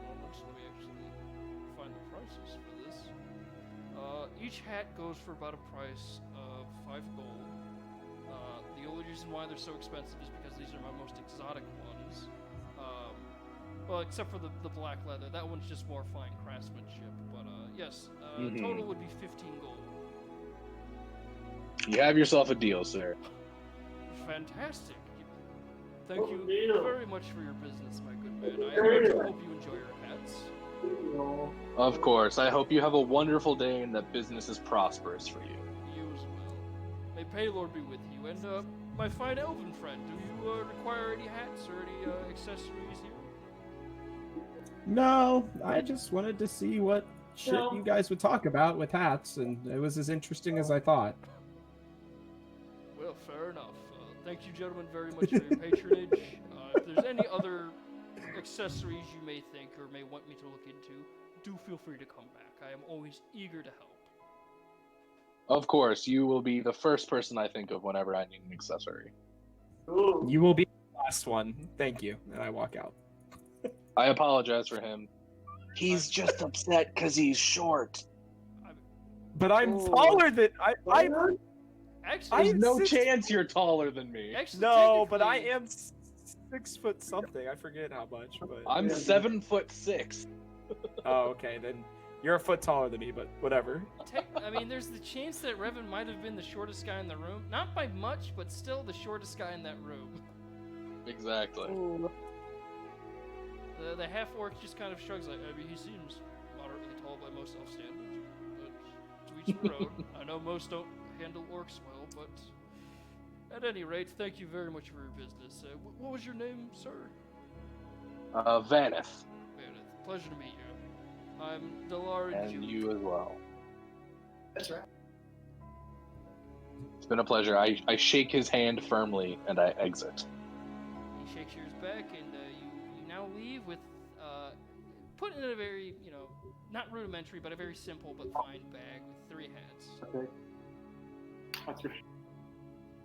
One moment, let me actually find the prices for this. Each hat goes for about a price of 5 gold. The only reason why they're so expensive is because these are my most exotic ones. Well, except for the black leather. That one's just more fine craftsmanship. But yes, total would be 15 gold. You have yourself a deal, sir. Fantastic. Thank you very much for your business, my good man. I do hope you enjoy your hats. Of course. I hope you have a wonderful day and that business is prosperous for you. You as well. May Paylord be with you. And my fine elven friend, do you require any hats or any accessories here? No, I just wanted to see what shit you guys would talk about with hats, and it was as interesting as I thought. Well, fair enough. Thank you, gentlemen, very much for your patronage. If there's any other accessories you may think or may want me to look into, do feel free to come back. I am always eager to help. Of course, you will be the first person I think of whenever I need an accessory. You will be the last one. Thank you. And I walk out. I apologize for him. He's just upset because he's short. But I'm taller than Actually, There's no chance you're taller than me. actually, No, but I technically- am 6 foot something. I forget how much, but I'm 7'6". oh, okay, then you're a foot taller than me, but whatever. I mean, there's the chance that Revan might have been the shortest guy in the room. Not by much, but still the shortest guy in that room. Exactly. The half-orc just kind of shrugs like, I mean, he seems moderately tall by most elf standards, but to each their own. I know most don't handle orcs well, but at any rate, thank you very much for your business. What was your name, sir? Vaneth. Vaneth. Pleasure to meet you. I'm Delar And you as well. That's right. It's been a pleasure. I shake his hand firmly and I exit. He shakes yours back, and you now leave with put in a very, not rudimentary, but a very simple but fine bag with 3 hats. That's right.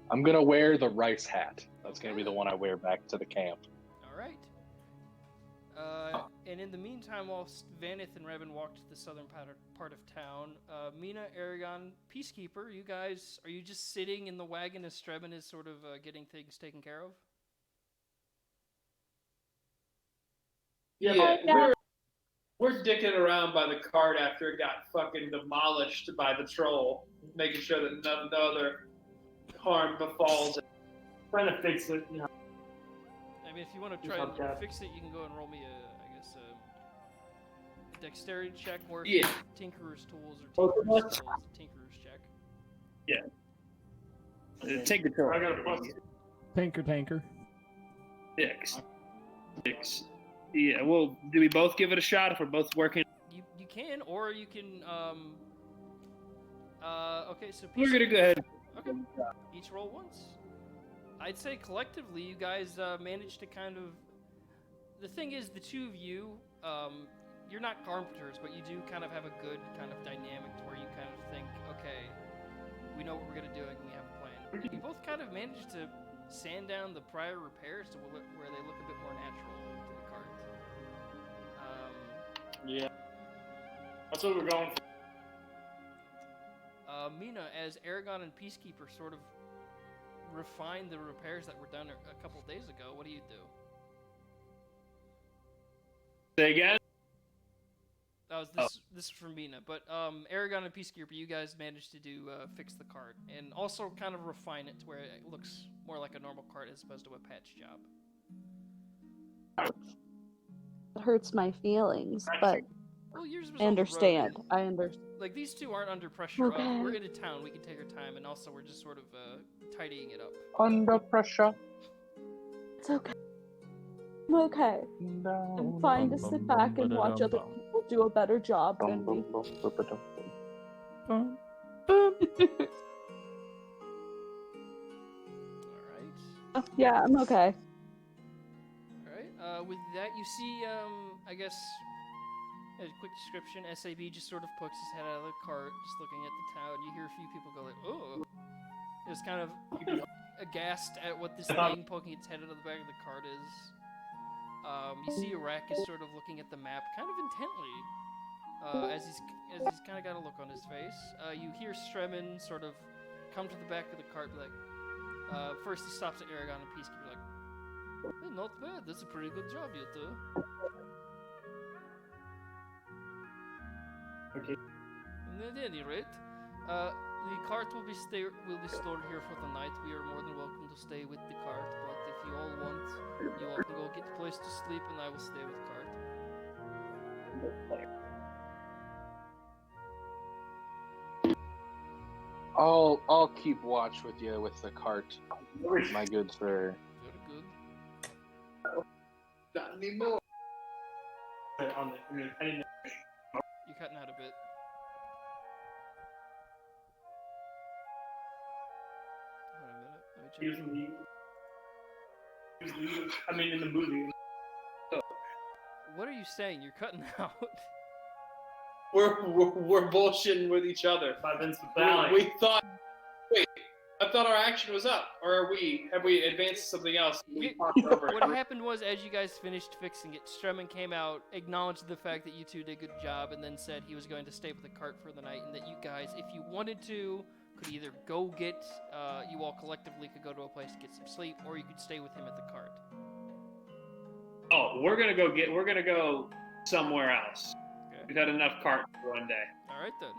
I'm gonna wear the rice hat. That's gonna be the one I wear back to the camp. All right. And in the meantime, while Vaneth and Revan walk to the southern part of town, Mina, Aragon, Peacekeeper, you guys, are you just sitting in the wagon as Streben is sort of getting things taken care of? Yeah. We're dicking around by the cart after it got fucking demolished by the troll, making sure that no other harm befalls it. Trying to fix it, you know. I mean, if you want to try and fix it, you can go and roll me a dexterity check, or if you have Tinkerer's tools or Tinkerer's skills, a Tinkerer's check. Yeah. Take the turn. I got a plus. Tanker. 6. Yeah, well, do we both give it a shot if we're both working? You can, or you can, okay, so... We're gonna go ahead. Okay, each roll once. I'd say collectively, you guys managed to kind of... The thing is, the two of you, you're not carpenters, but you do kind of have a good kind of dynamic to where you kind of think, okay, we know what we're gonna do and we have a plan. You both kind of managed to sand down the prior repairs to where they look a bit more natural to the cart. Yeah. That's what we're going for. Mina, as Aragon and Peacekeeper sort of refine the repairs that were done a couple days ago, what do you do? Say again? This is from Mina, but Aragon and Peacekeeper, you guys managed to do fix the cart and also kind of refine it to where it looks more like a normal cart as opposed to a patch job. It hurts my feelings, but Well, yours was I on the understand. road. I understand. Like, these two aren't under pressure. Okay. We're in a town, we can take our time, and also we're just sort of tidying it up. Under pressure. It's okay. I'm okay. I'm fine to sit back and watch other people do a better job than me. Alright. Yeah, I'm okay. Alright, with that, you see, I guess, a quick description, SAB just sort of pokes his head out of the cart, just looking at the town. You hear a few people go like, oh. It's kind of aghast at what this thing poking its head out of the back of the cart is. You see Arrakis sort of looking at the map kind of intently, as he's kind of got a look on his face. You hear Stremin sort of come to the back of the cart, be like, first he stops at Aragon and Peacekeeper, like, hey, not bad, that's a pretty good job, you two. Okay. And at any rate, the cart will be stored here for the night. We are more than welcome to stay with the cart, but if you all want, you all can go get a place to sleep, and I will stay with cart. I'll keep watch with you with the cart, my good sir. Very good. Not anymore. I didn't know. You're cutting out a bit. Hold on a minute. Let me check. He was in the movie. What are you saying? You're cutting out. We're bullshitting with each other. We thought. Wait, I thought our action was up, or have we advanced something else? What happened was, as you guys finished fixing it, Stremin came out, acknowledged the fact that you two did a good job, and then said he was going to stay with the cart for the night, and that you guys, if you wanted to, could either go get, you all collectively could go to a place to get some sleep, or you could stay with him at the cart. Oh, we're gonna go somewhere else. Okay. We've had enough carts for one day. All right then.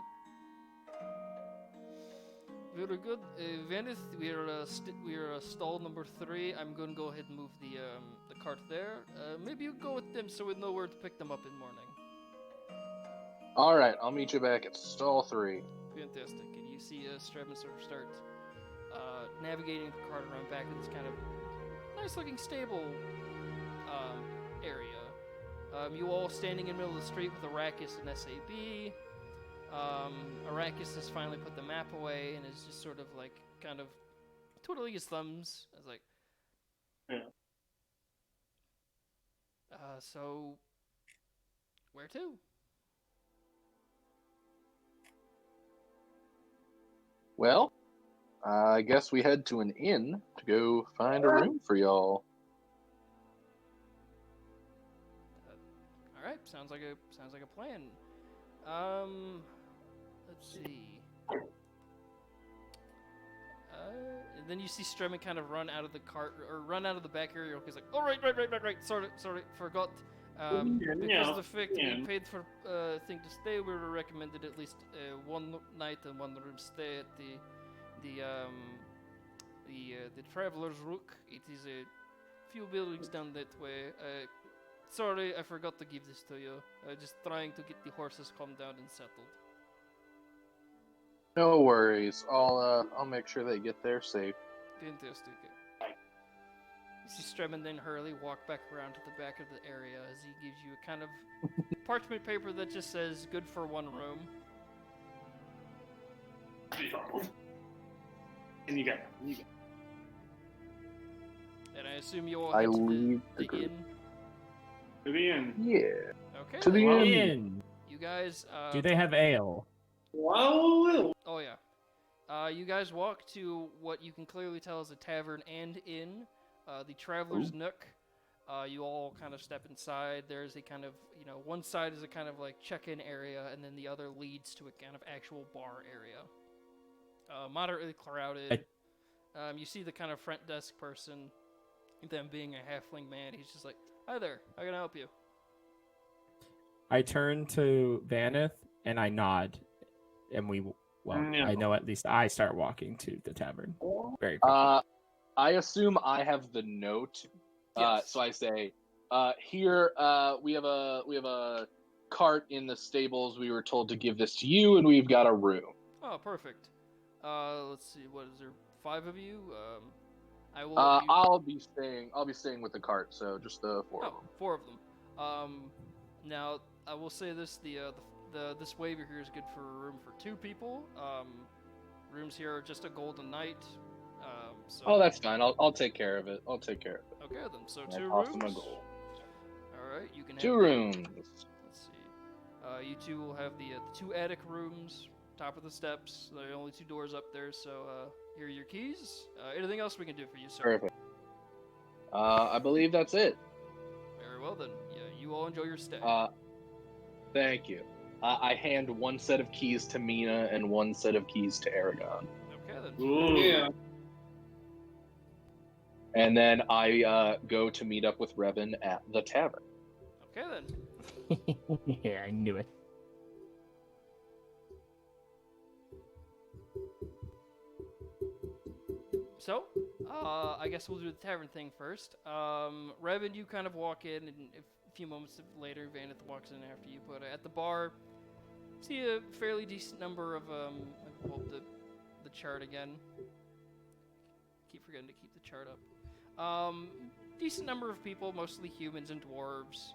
Very good. Venice, we are stall number 3. I'm going to go ahead and move the cart there. Maybe you go with them so we know where to pick them up in the morning. All right, I'll meet you back at stall 3. Fantastic. And you see Stremin sort of start navigating the cart around back in this kind of nice-looking stable area. You all standing in the middle of the street with Arrakis and SAB. Arrakis has finally put the map away and is just sort of like kind of twiddling his thumbs. I was like, yeah. So where to? Well, I guess we head to an inn to go find a room for y'all. All right, sounds like a plan. Let's see. And then you see Stremin kind of run out of the cart, or run out of the back area. He's like, oh, right. Sorry, forgot. Because of the fact that we paid for thing to stay, we were recommended at least one night and one room stay at the Traveler's Rook. It is a few buildings down that way. Sorry, I forgot to give this to you. Just trying to get the horses calmed down and settled. No worries. I'll make sure they get there safe. Fantastic. You see Strem and then Hurley walk back around to the back of the area as he gives you a kind of parchment paper that just says "good for one room." And you got. And I assume you all I head to leave the the group. inn. To the end. Yeah. Okay. To the then. inn. In. You guys. Do they have ale? Wow. Oh yeah. You guys walk to what you can clearly tell is a tavern and inn, the Traveler's Nook. You all kind of step inside. There's a kind of, one side is a kind of like check-in area, and then the other leads to a kind of actual bar area. Moderately crowded. You see the kind of front desk person, them being a halfling man. He's just like, "Hi there, how can I help you?" I turn to Vaneth and I nod, and I know at least I start walking to the tavern very quickly. I assume I have the note. Yes. So I say, here, we have a cart in the stables. We were told to give this to you, and we've got a room. Oh, perfect. Let's see. What is there? 5 of you? I will. Let you... I'll be staying with the cart. So just the 4 of them. 4 of them. Now I will say this: this waiver here is good for a room for 2 people. Rooms here are just a golden night. So... Oh, that's fine. I'll take care of it. Okay then. So That's 2 awesome rooms. goal. All right, you can have 2 rooms. Let's see. You 2 will have the 2 attic rooms, top of the steps. There are only 2 doors up there. So here are your keys. Anything else we can do for you, sir? Perfect. I believe that's it. Very well then. Yeah, you all enjoy your stay. Thank you. I hand 1 set of keys to Mina and 1 set of keys to Aragon. Okay then. Ooh. Yeah. And then I go to meet up with Revan at the tavern. Okay then. Yeah, I knew it. So, I guess we'll do the tavern thing first. Revan, you kind of walk in, and a few moments later, Vaneth walks in after you. But at the bar, see a fairly decent number of I pulled the chart again. Keep forgetting to keep the chart up. Decent number of people, mostly humans and dwarves.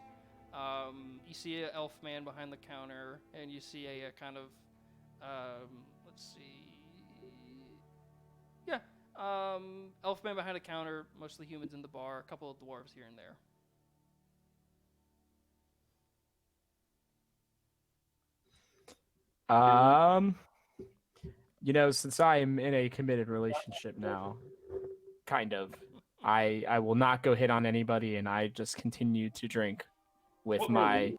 You see an elf man behind the counter, and you see a kind of let's see. Yeah. Elf man behind a counter, mostly humans in the bar, a couple of dwarves here and there. Since I am in a committed relationship now, kind of, I will not go hit on anybody, and I just continue to drink with my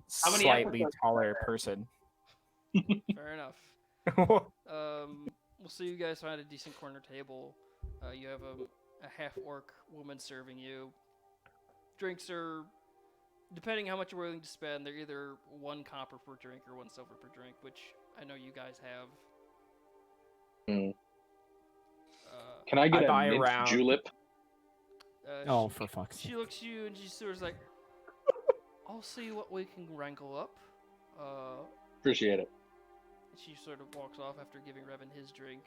slightly taller person. Fair enough. We'll see you guys find a decent corner table. You have a half-orc woman serving you. Drinks are, depending how much you're willing to spend, they're either 1 copper per drink or 1 silver per drink, which I know you guys have. Can I get buy a mint around- julep? For fuck's sake. She looks at you and she sort of like, I'll see what we can wrangle up. Appreciate it. She sort of walks off after giving Revan his drink.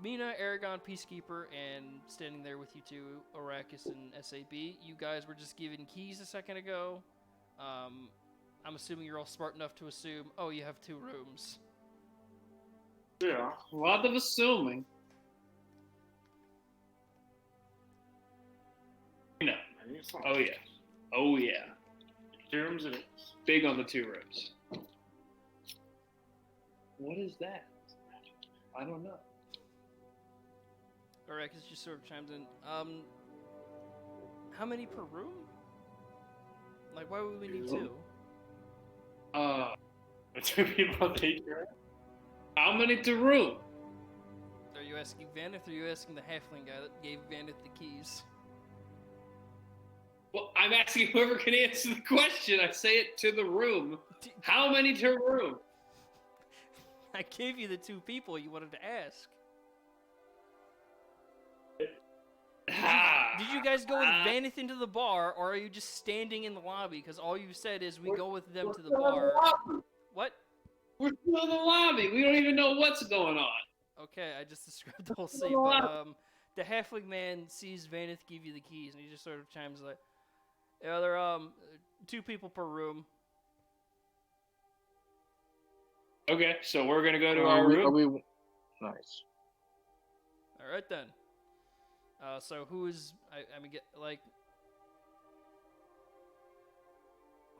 Mina, Aragon, Peacekeeper, and standing there with you 2, Arrakis and SAB. You guys were just given keys a second ago. I'm assuming you're all smart enough to assume, oh, you have 2 rooms. Yeah, a lot of assuming. No. Oh yeah. Oh yeah. 2 rooms it is. Big on the 2 rooms. What is that? I don't know. Arrakis just sort of chimes in. How many per room? Like, why would we need 2? 2 people each room. How many to room? Are you asking Vaneth or are you asking the halfling guy that gave Vaneth the keys? Well, I'm asking whoever can answer the question. I say it to the room. How many to room? I gave you the two people you wanted to ask. Did you guys go with Vanith into the bar, or are you just standing in the lobby? Because all you said is we go with them to the bar. What? We're still in the lobby. We don't even know what's going on. Okay, I just described the whole scene. But the halfling man sees Vanith give you the keys, and he just sort of chimes like, "Yeah, there are two people per room." Okay, so we're gonna go to our room. Nice. All right then. So who's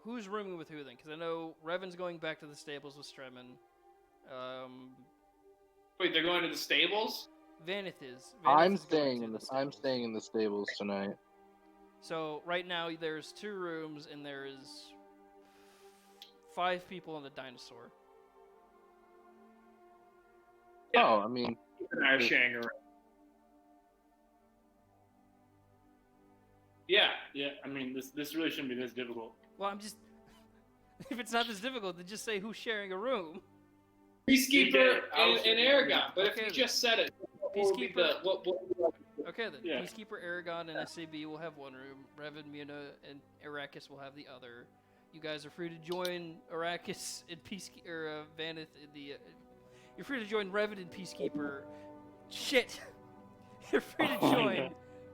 who's rooming with who then? Because I know Revan's going back to the stables with Stremen. Wait, they're going to the stables? Vanith is. I'm staying in the stables tonight. So right now there's 2 rooms and there is 5 people in the dinosaur. Yeah. Oh, I mean, Keith and I are sharing a room. Yeah. I mean, this really shouldn't be this difficult. Well, I'm just. If it's not this difficult, then just say who's sharing a room. Peacekeeper and Aragon. But Okay, if you just said it, Peacekeeper. what Okay then. Yeah. Peacekeeper, Aragon, and SAB will have one room. Revan, Muna, and Arrakis will have the other. You guys are free to join Arrakis and Peacekeeper, Vanith in the. You're free to join Revan and Peacekeeper. Shit. You're free to join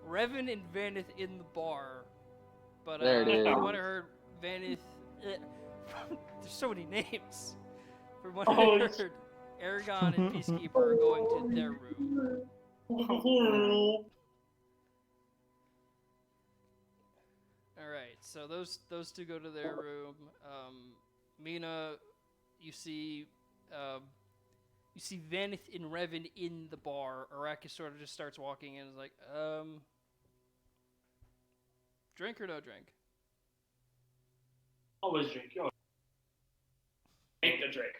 Revan and Vanith in the bar. But There it is. from what I heard, Vanith. There's so many names. From what I heard, Aragon and Peacekeeper are going to their room. All right, so those two go to their room. Mina, you see Vanith and Revan in the bar. Arrakis sort of just starts walking in and is like, drink or no drink? Always drink. Take the drink.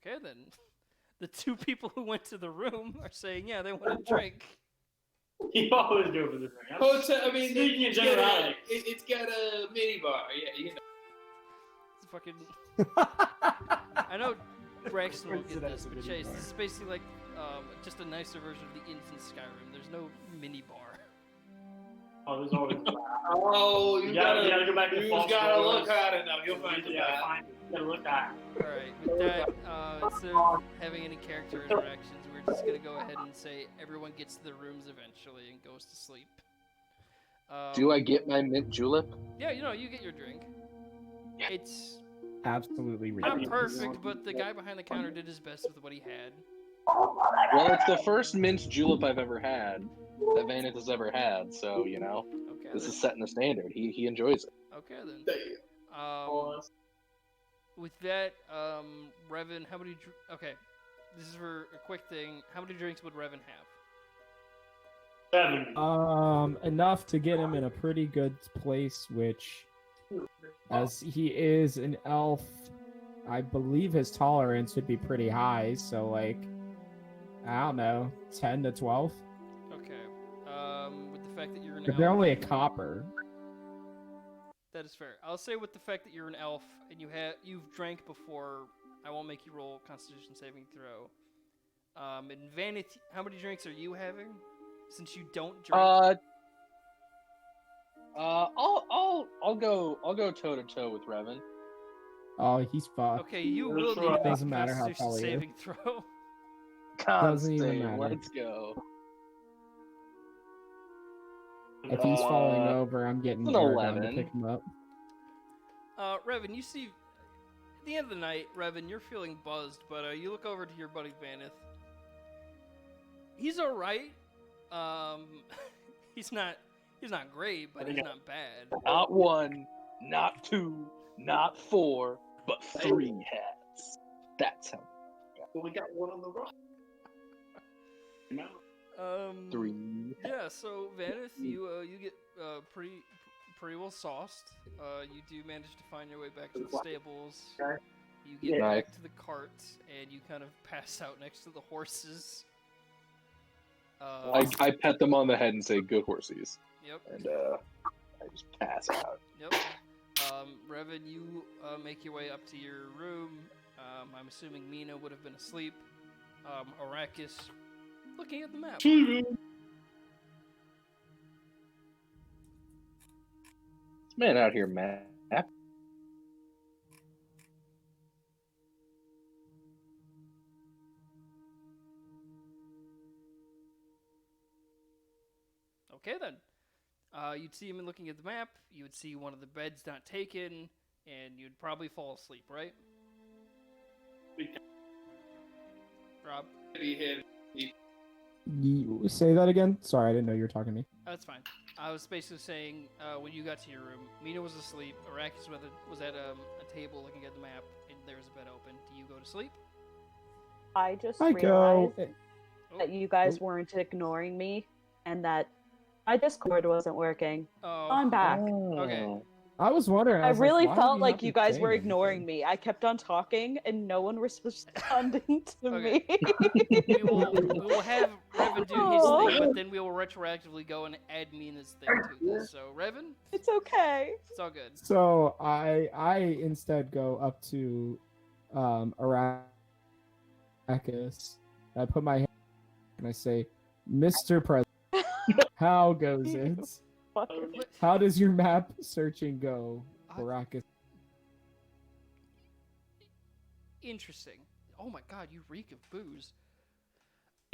Okay, then. The 2 people who went to the room are saying, yeah, they want a drink. You always go for the drink. Hotel. I mean, Speaking in generality. it's got a mini bar. Yeah, you know. It's fucking. I know Braxton will get this, but Chase, this is basically like just a nicer version of the inns in Skyrim. There's no mini bar. Oh, there's always. Oh, you gotta go back to you false gotta doors. look hard enough. You'll find the Yeah, bar. find it. You gotta look hard. Alright, with that, instead of having any character interactions, we're just gonna go ahead and say everyone gets to their rooms eventually and goes to sleep. Do I get my mint julep? Yeah, you get your drink. It's Absolutely not ridiculous. perfect, but the guy behind the counter did his best with what he had. Well, it's the first mint julep I've ever had that Vanith has ever had, so Okay, this then. is setting the standard. He enjoys it. Okay then. With that, Revan, how many? Okay, this is for a quick thing. How many drinks would Revan have? 7. Enough to get him in a pretty good place, which, as he is an elf, I believe his tolerance would be pretty high, so like, I don't know, 10 to 12? Okay, with the fact that you're an If they're elf, only a copper. that is fair. I'll say with the fact that you're an elf and you've drank before, I won't make you roll a Constitution saving throw. And Vanith, how many drinks are you having? Since you don't drink. I'll go toe to toe with Revan. Oh, he's fucked. Okay, you will need a Doesn't matter how Constitution tall he is. saving throw. Doesn't even Constantine, matter. let's go. If he's falling over, I'm getting an Aragon to 11. pick him up. Revan, you see, at the end of the night, Revan, you're feeling buzzed, but you look over to your buddy Vanith. He's alright. He's not great, but he's not bad. Not 1, not 2, not 4, but 3 hats. That's how. We got one on the rock. No. 3. Yeah, so Vanith, you get pretty well sauced. You do manage to find your way back to the stables. You get back to the cart, and you kind of pass out next to the horses. I pet them on the head and say, "Good horsies." Yep. and I just pass out. Yep. Revan, you make your way up to your room. I'm assuming Mina would have been asleep. Arrakis, looking at the map. This man out here, map. Okay then. You'd see him looking at the map. You would see one of the beds not taken, and you'd probably fall asleep, right? Rob? Say that again. Sorry, I didn't know you were talking to me. That's fine. I was basically saying, when you got to your room, Mina was asleep. Arrakis was at a table looking at the map, and there was a bed open. Do you go to sleep? I just I realized go. that you guys weren't ignoring me and that my Discord wasn't working. Oh, I'm back. Okay. I was wondering. I was really why felt have like not you been guys saying were anything? ignoring me. I kept on talking and no one was responding to Okay. me. we will have Revan do his thing, but then we will retroactively go and add Mina's thing to this. So Revan, It's okay. it's all good. So I instead go up to Arrakis. I put my hand and I say, Mr. President, how goes it? Fucking How does your map searching go, Arrakis? Interesting. Oh my god, you reek of booze.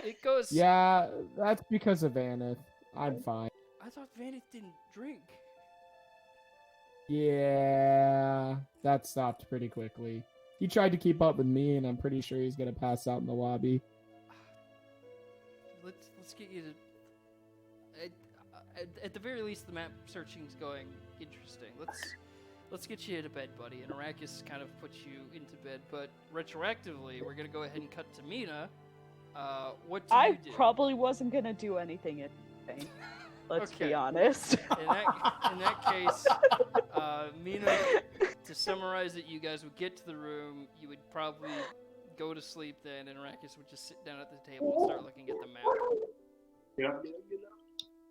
It goes. Yeah, that's because of Aneth. I'm fine. I thought Vanith didn't drink. Yeah, that stopped pretty quickly. He tried to keep up with me, and I'm pretty sure he's gonna pass out in the lobby. Let's get you to. At the very least, the map searching's going interesting. Let's get you to bed, buddy. And Arrakis kind of puts you into bed, but retroactively, we're gonna go ahead and cut to Mina. What do I you do? probably wasn't gonna do anything. Let's Okay. be honest. In that case, Mina, to summarize it, you guys would get to the room. You would probably go to sleep then, and Arrakis would just sit down at the table and start looking at the map. Yeah.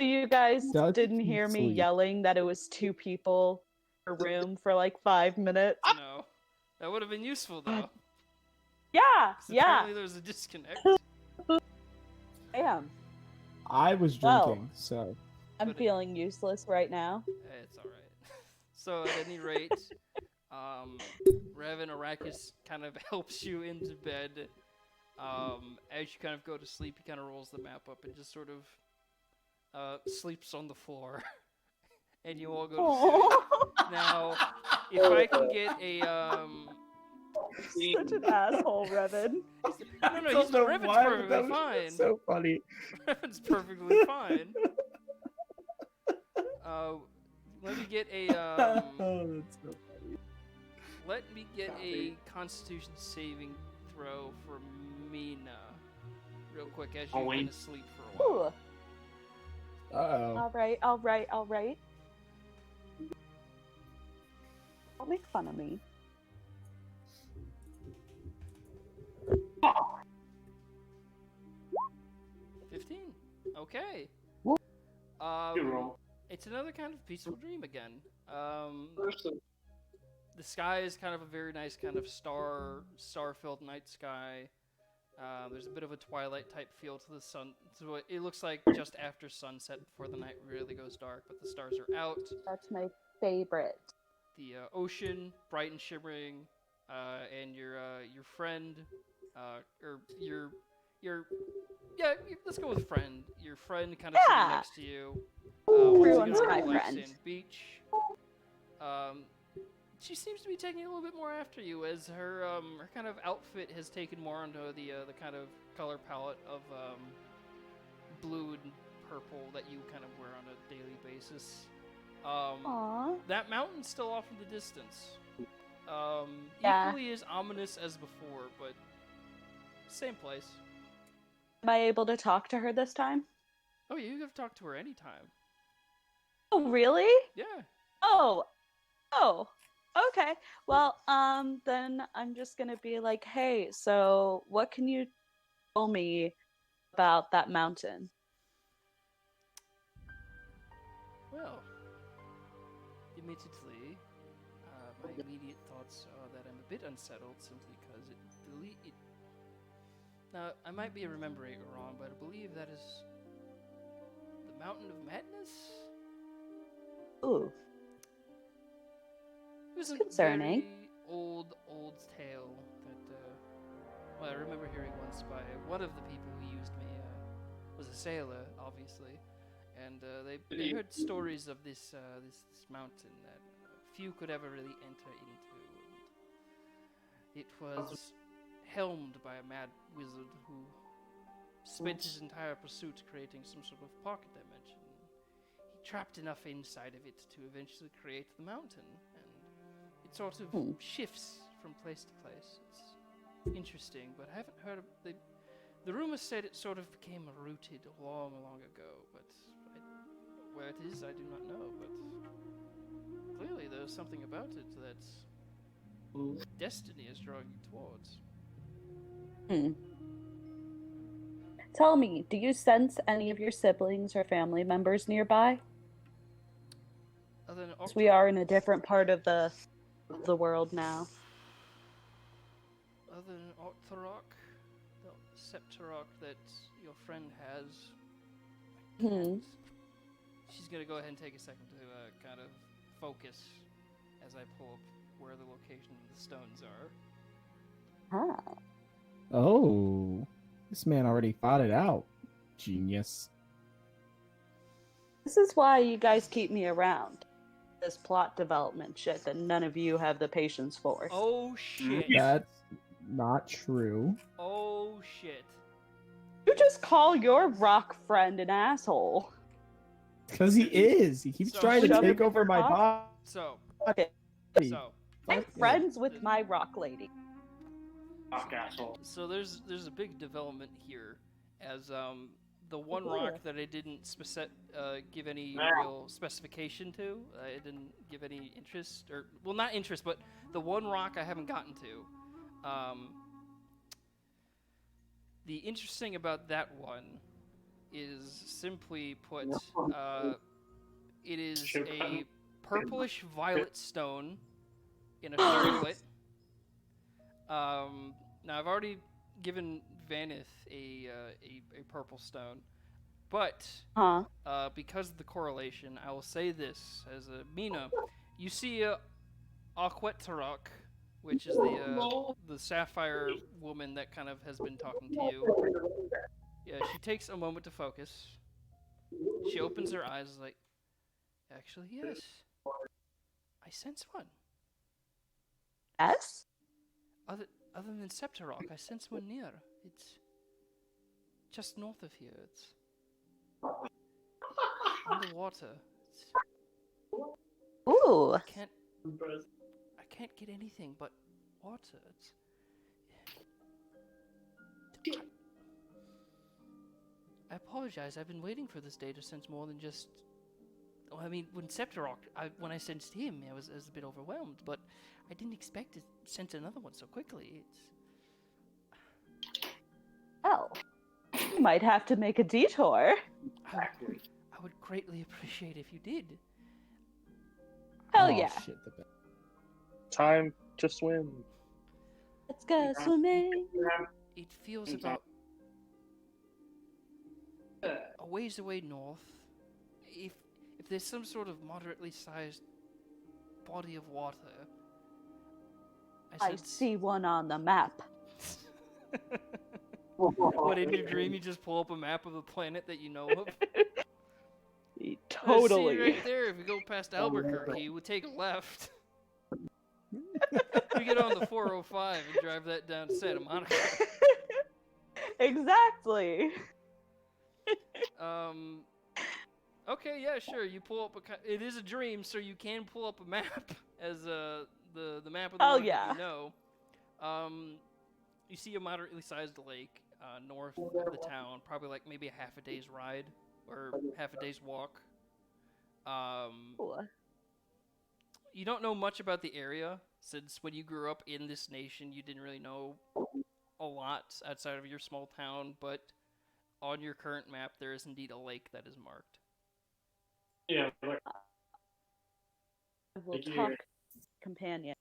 You guys Does didn't he hear me sleep? yelling that it was 2 people per room for like 5 minutes. No, that would have been useful though. Yeah, 'Cause yeah, apparently there was a disconnect. I am. I was Well. drinking, so I'm But it- feeling useless right now. It's all right. So at any rate, Revan Arrakis kind of helps you into bed. As you kind of go to sleep, he kind of rolls the map up and just sort of sleeps on the floor, and you all go to sleep. Now, if I can get a Such an asshole, Revan. no, Revan's perfectly fine. So funny. Revan's perfectly fine. Let me get a That's so funny. let me get a Constitution saving throw for Mina, real quick, as you've been asleep for a while. Ooh. Uh-oh. All right. Don't make fun of me. Okay. It's another kind of peaceful dream again. The sky is kind of a very nice kind of star-filled night sky. There's a bit of a twilight type feel to the sun. So it looks like just after sunset before the night really goes dark, but the stars are out. That's my favorite. The ocean, bright and shimmering, and your friend, or let's go with friend. Your friend kind of sitting next to you. Everyone's my friend. Sand beach. She seems to be taking a little bit more after you, as her kind of outfit has taken more onto the kind of color palette of blue and purple that you kind of wear on a daily basis. Aww. That mountain's still off in the distance. Yeah. Equally as ominous as before, but same place. Am I able to talk to her this time? Oh, yeah, you have talked to her anytime. Oh, really? Yeah. Oh. Okay. Well, then I'm just gonna be like, hey, so what can you tell me about that mountain? Well, admittedly, my immediate thoughts are that I'm a bit unsettled simply because it. Now, I might be remembering it wrong, but I believe that is the Mountain of Madness? Ooh, It was a concerning. very old tale that, well, I remember hearing once by one of the people who used me, was a sailor, obviously, and they heard stories of this mountain that few could ever really enter into, and it was helmed by a mad wizard who spent his entire pursuit creating some sort of pocket dimension. He trapped enough inside of it to eventually create the mountain, and it sort of shifts from place to place. It's interesting, but I haven't heard of the rumor said it sort of became rooted long ago, but where it is, I do not know, but clearly there's something about it that destiny is drawing you towards. Tell me, do you sense any of your siblings or family members nearby? Other than Because we are in a different part of the world now. Other than Octorok, the Septorok that your friend has, she's gonna go ahead and take a second to kind of focus as I pull up where the location of the stones are. Huh. Oh, this man already thought it out. Genius. This is why you guys keep me around. This plot development shit that none of you have the patience for. Oh shit. That's not true. Oh shit. You just call your rock friend an asshole. Because he is. He keeps So- trying to Shove take it over in my your body. So, Okay, so, I'm friends with my rock lady. Fuck asshole. so there's a big development here, as the one rock that I didn't give any real specification to. I didn't give any interest, or well, not interest, but the one rock I haven't gotten to. The interesting about that one is simply put, it is a purplish violet stone in a circlet. Now I've already given Vanith a purple stone, but because of the correlation, I will say this as a Mina. You see Aquetarok, which is the sapphire woman that kind of has been talking to you. Yeah, she takes a moment to focus. She opens her eyes like, actually, yes. I sense one. Yes? Other than Septorok, I sense one near. It's just north of here. It's underwater. Ooh. I can't get anything but water. I apologize. I've been waiting for this day to sense more than just. Well, I mean, when Septorok, when I sensed him, I was a bit overwhelmed, but I didn't expect to sense another one so quickly. Well, you might have to make a detour. I would greatly appreciate if you did. Hell yeah. Shit, Time to swim. Let's go swimming. It feels about a ways away north. If there's some sort of moderately sized body of water, I see one on the map. What, in your dream you just pull up a map of the planet that you know of? Totally. See right there, if we go past Albuquerque, we take a left. We get on the 405 and drive that down to Santa Monica. Exactly. Okay, yeah, sure. You pull up it is a dream, so you can pull up a map as the map of the world that you know. You see a moderately sized lake north of the town, probably like maybe a half a day's ride or half a day's walk. You don't know much about the area, since when you grew up in this nation, you didn't really know a lot outside of your small town, but on your current map, there is indeed a lake that is marked. Yeah. Look, We'll Thank you. talk companion,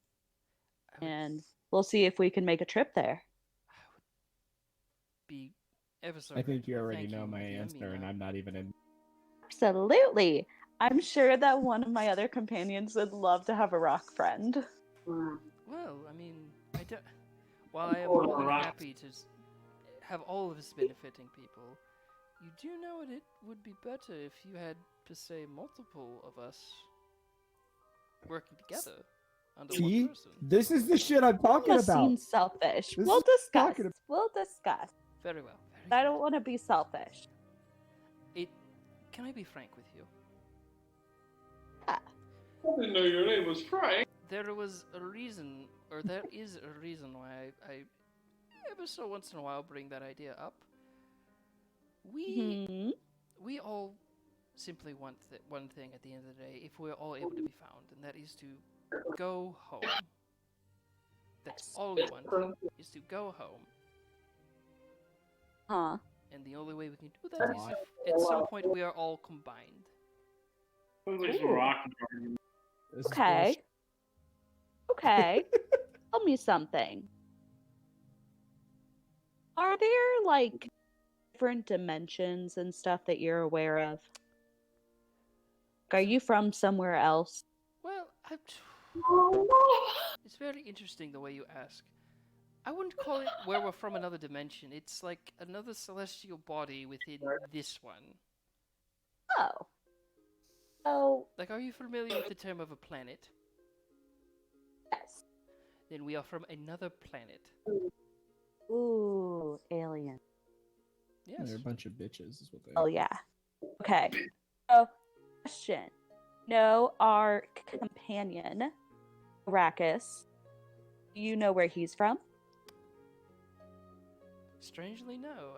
I would and we'll see if we can make a trip there. be ever so I think you grateful. already Thank know you, my Dear answer, and Mina. I'm not even in. Absolutely. I'm sure that one of my other companions would love to have a rock friend. Well, I mean, while I am Oh, more than right. happy to have all of us benefiting people, you do know it would be better if you had, per se, multiple of us working together under See, one person. this is the shit I'm talking Almost about. seems selfish. This We'll is discuss. talking about- We'll discuss. Very well. I Very don't want to be selfish. good. Can I be frank with you? I didn't know your name was Frank. There was a reason, or there is a reason why I ever so once in a while bring that idea up. Hmm. We all simply want one thing at the end of the day, if we're all able to be found, and that is to go home. That's all we want, is to go home. Huh. And the only way we can do that is if at some point we are all combined. This is Okay. bullshit. Okay. Tell me something. Are there like different dimensions and stuff that you're aware of? Are you from somewhere else? Well, it's very interesting the way you ask. I wouldn't call it where we're from another dimension. It's like another celestial body within this one. Oh. Oh, Like, are you familiar with the term of a planet? yes. Then we are from another planet. Ooh, alien. Yes. They're a bunch of bitches, is what they Oh, are. yeah. Okay. So, question. No, our companion, Arrakis, do you know where he's from? Strangely, no.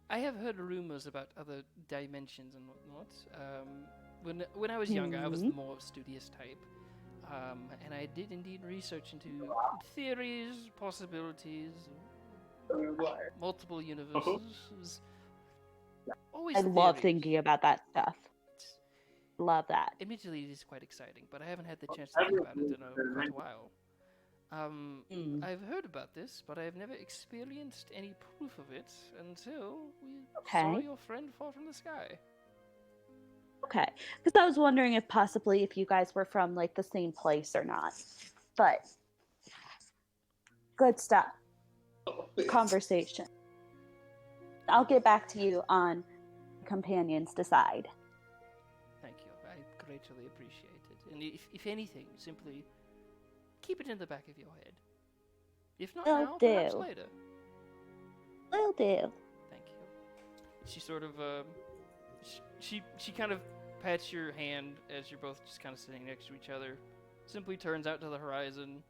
I have heard rumors about other dimensions and whatnot. When I was younger, I was the more studious type. And I did indeed research into theories, possibilities, multiple universes. It was always I love theories. thinking about that stuff. Love that. Admittedly, it is quite exciting, but I haven't had the chance to think about it in quite a while. I've heard about this, but I've never experienced any proof of it until we saw Okay. your friend fall from the sky. Okay. Because I was wondering if possibly if you guys were from like the same place or not. But good stuff. Conversation. I'll get back to you on companions decide. Thank you. I greatly appreciate it. And if anything, simply keep it in the back of your head. If not Will now, perhaps do. later. Will do. Thank you. She sort of, she kind of pats your hand as you're both just kind of sitting next to each other. Simply turns out to the horizon.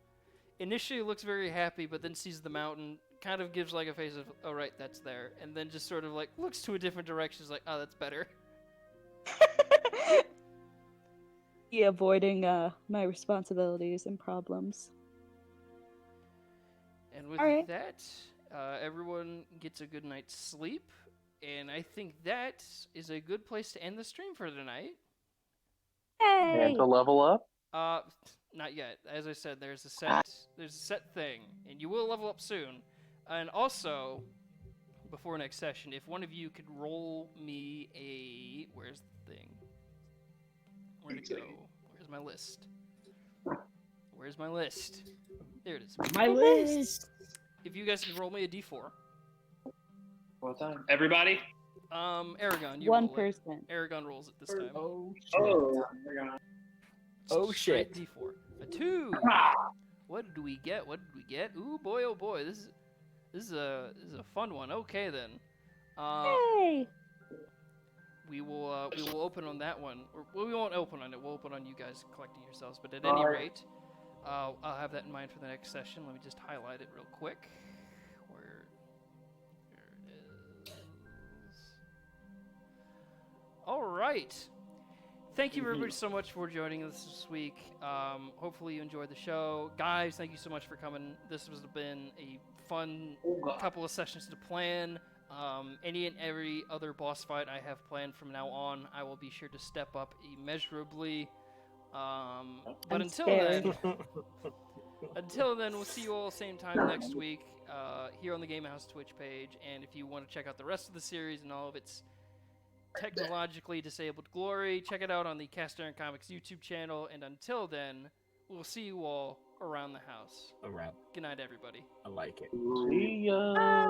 Initially looks very happy, but then sees the mountain, kind of gives like a face of, oh right, that's there. And then just sort of like looks to a different direction, is like, oh, that's better. Yeah, avoiding my responsibilities and problems. And with Alright. that, everyone gets a good night's sleep. And I think that is a good place to end the stream for tonight. Hey! And to level up? Not yet. As I said, there's a set thing, and you will level up soon. And also, before next session, if one of you could roll me a... Where's the thing? Where'd it go? Where's my list? Where's my list? There it is. My list! If you guys can roll me a d4. Well done. Everybody? Aragon, you One roll it. person. Aragon rolls it this time. Oh, Straight shit. D4. A 2. What did we get? What did we get? Ooh boy, oh boy. This is a fun one. Okay then. Hey! We will open on that one. Or we won't open on it. We'll open on you guys collecting yourselves. But at any rate, I'll have that in mind for the next session. Let me just highlight it real quick. There it is. All right. Thank you everybody so much for joining us this week. Hopefully you enjoyed the show. Guys, thank you so much for coming. This has been a fun couple of sessions to plan. Any and every other boss fight I have planned from now on, I will be sure to step up immeasurably. But I'm until scared. then, we'll see you all same time next week here on the Game House Twitch page. And if you want to check out the rest of the series and all of its technologically disabled glory, check it out on the Cast Iron Comics YouTube channel. And until then, we'll see you all around the house. Around. Good night, everybody. I like it. See ya.